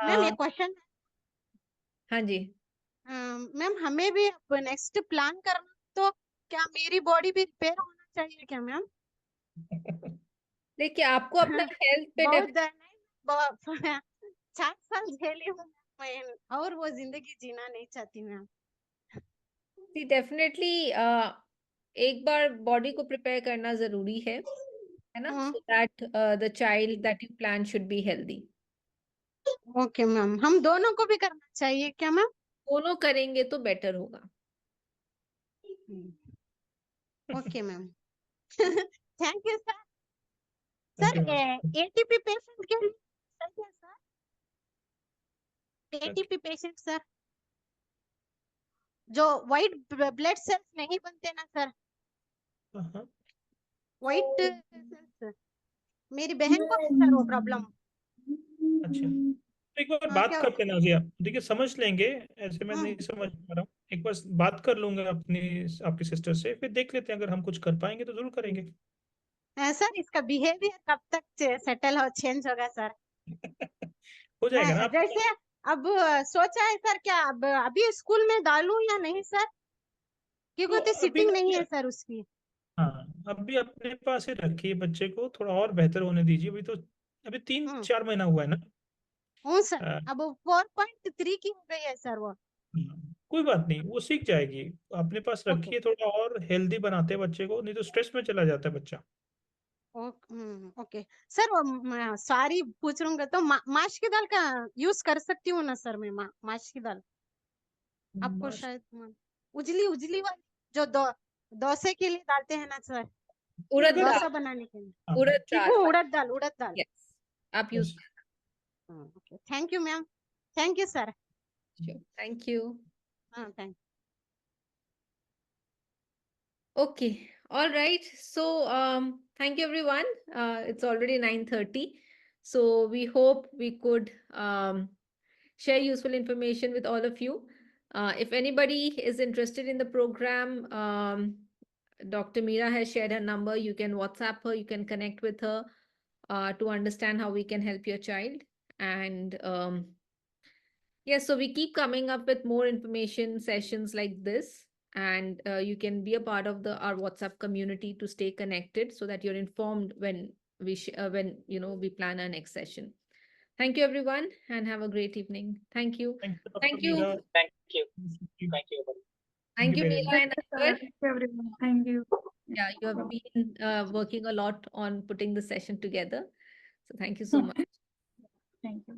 Ma'am ये क्वेश्चन, हाँ जी. मैम हमें भी नेक्स्ट प्लान करना, तो क्या मेरी बॉडी भी रिपेयर होना चाहिए क्या मैम? देखिए, आपको अपना हेल्थ पे बहुत 4 साल झेली हूँ मैं, और वो जिंदगी जीना नहीं चाहती मैम. डेफिनेटली एक बार बॉडी को प्रिपेयर करना जरूरी है ना, so that the child that you plan should be healthy. Okay ma'am, हम दोनों को भी करना चाहिए क्या मैम? दोनों करेंगे तो बेटर होगा. Okay ma'am. Thank you sir. Sir ATP patient के लिए सही है सर? एटीपी पेशेंट सर, जो व्हाइट ब्लड सेल्स नहीं बनते ना सर, व्हाइट सेल्स, मेरी बहन को है सर वो प्रॉब्लम. अच्छा, तो एक बार बात करते हैं नाजिया. देखिए समझ लेंगे, ऐसे मैं नहीं समझ पा रहा हूँ. एक बार बात कर लूंगा अपनी आपकी सिस्टर से, फिर देख लेते हैं. अगर हम कुछ कर पाएंगे तो जरूर करेंगे. सर इसका बिहेवियर कब तक सेटल हो, चेंज होगा सर? हो जाएगा ना. जैसे अब सोचा है सर, क्या अब अभी स्कूल में डालूं या नहीं सर, क्योंकि तो सिटिंग नहीं है सर उसकी. हाँ, अभी अपने पास ही रखिए बच्चे को, थोड़ा और बेहतर होने दीजिए. अभी तो अभी 3-4 महीना हुआ है ना. हूँ सर, अब 4.3 की हो गई है सर वो. कोई बात नहीं, वो सीख जाएगी. अपने पास रखिए, थोड़ा और हेल्दी बनाते हैं बच्चे को, नहीं तो स्ट्रेस में चला जाता है बच्चा. ओके सर, वो सॉरी पूछ लूंगा, तो माश की दाल का यूज कर सकती हूँ ना सर मैं? माश की दाल आपको शायद उजली उजली वाली, जो डोसे के लिए डालते हैं ना सर, उड़द डोसा दाल, बनाने के लिए. उड़द ठीक दाल. हूँ, उड़द दाल, उड़द दाल. Yes, आप use. Okay, thank you ma'am, thank you sir. Thank you. हाँ thank. Okay, all right. So, thank you everyone. It's already 9:30. So we hope we could share useful information with all of you. If anybody is interested in the program, Dr. Meera has shared her number. You can WhatsApp her, you can connect with her to understand how we can help your child. And yes, so we keep coming up with more information sessions like this. And you can be a part of our WhatsApp community to stay connected so that you're informed when we plan our next session. Thank you everyone and have a great evening. Thank you. Thank you. Thank you. Thank you. Thank you, Meera and Anwar. Thank you, everyone. Thank you. Yeah, you have been working a lot on putting the session together. So thank you so much. Thank you.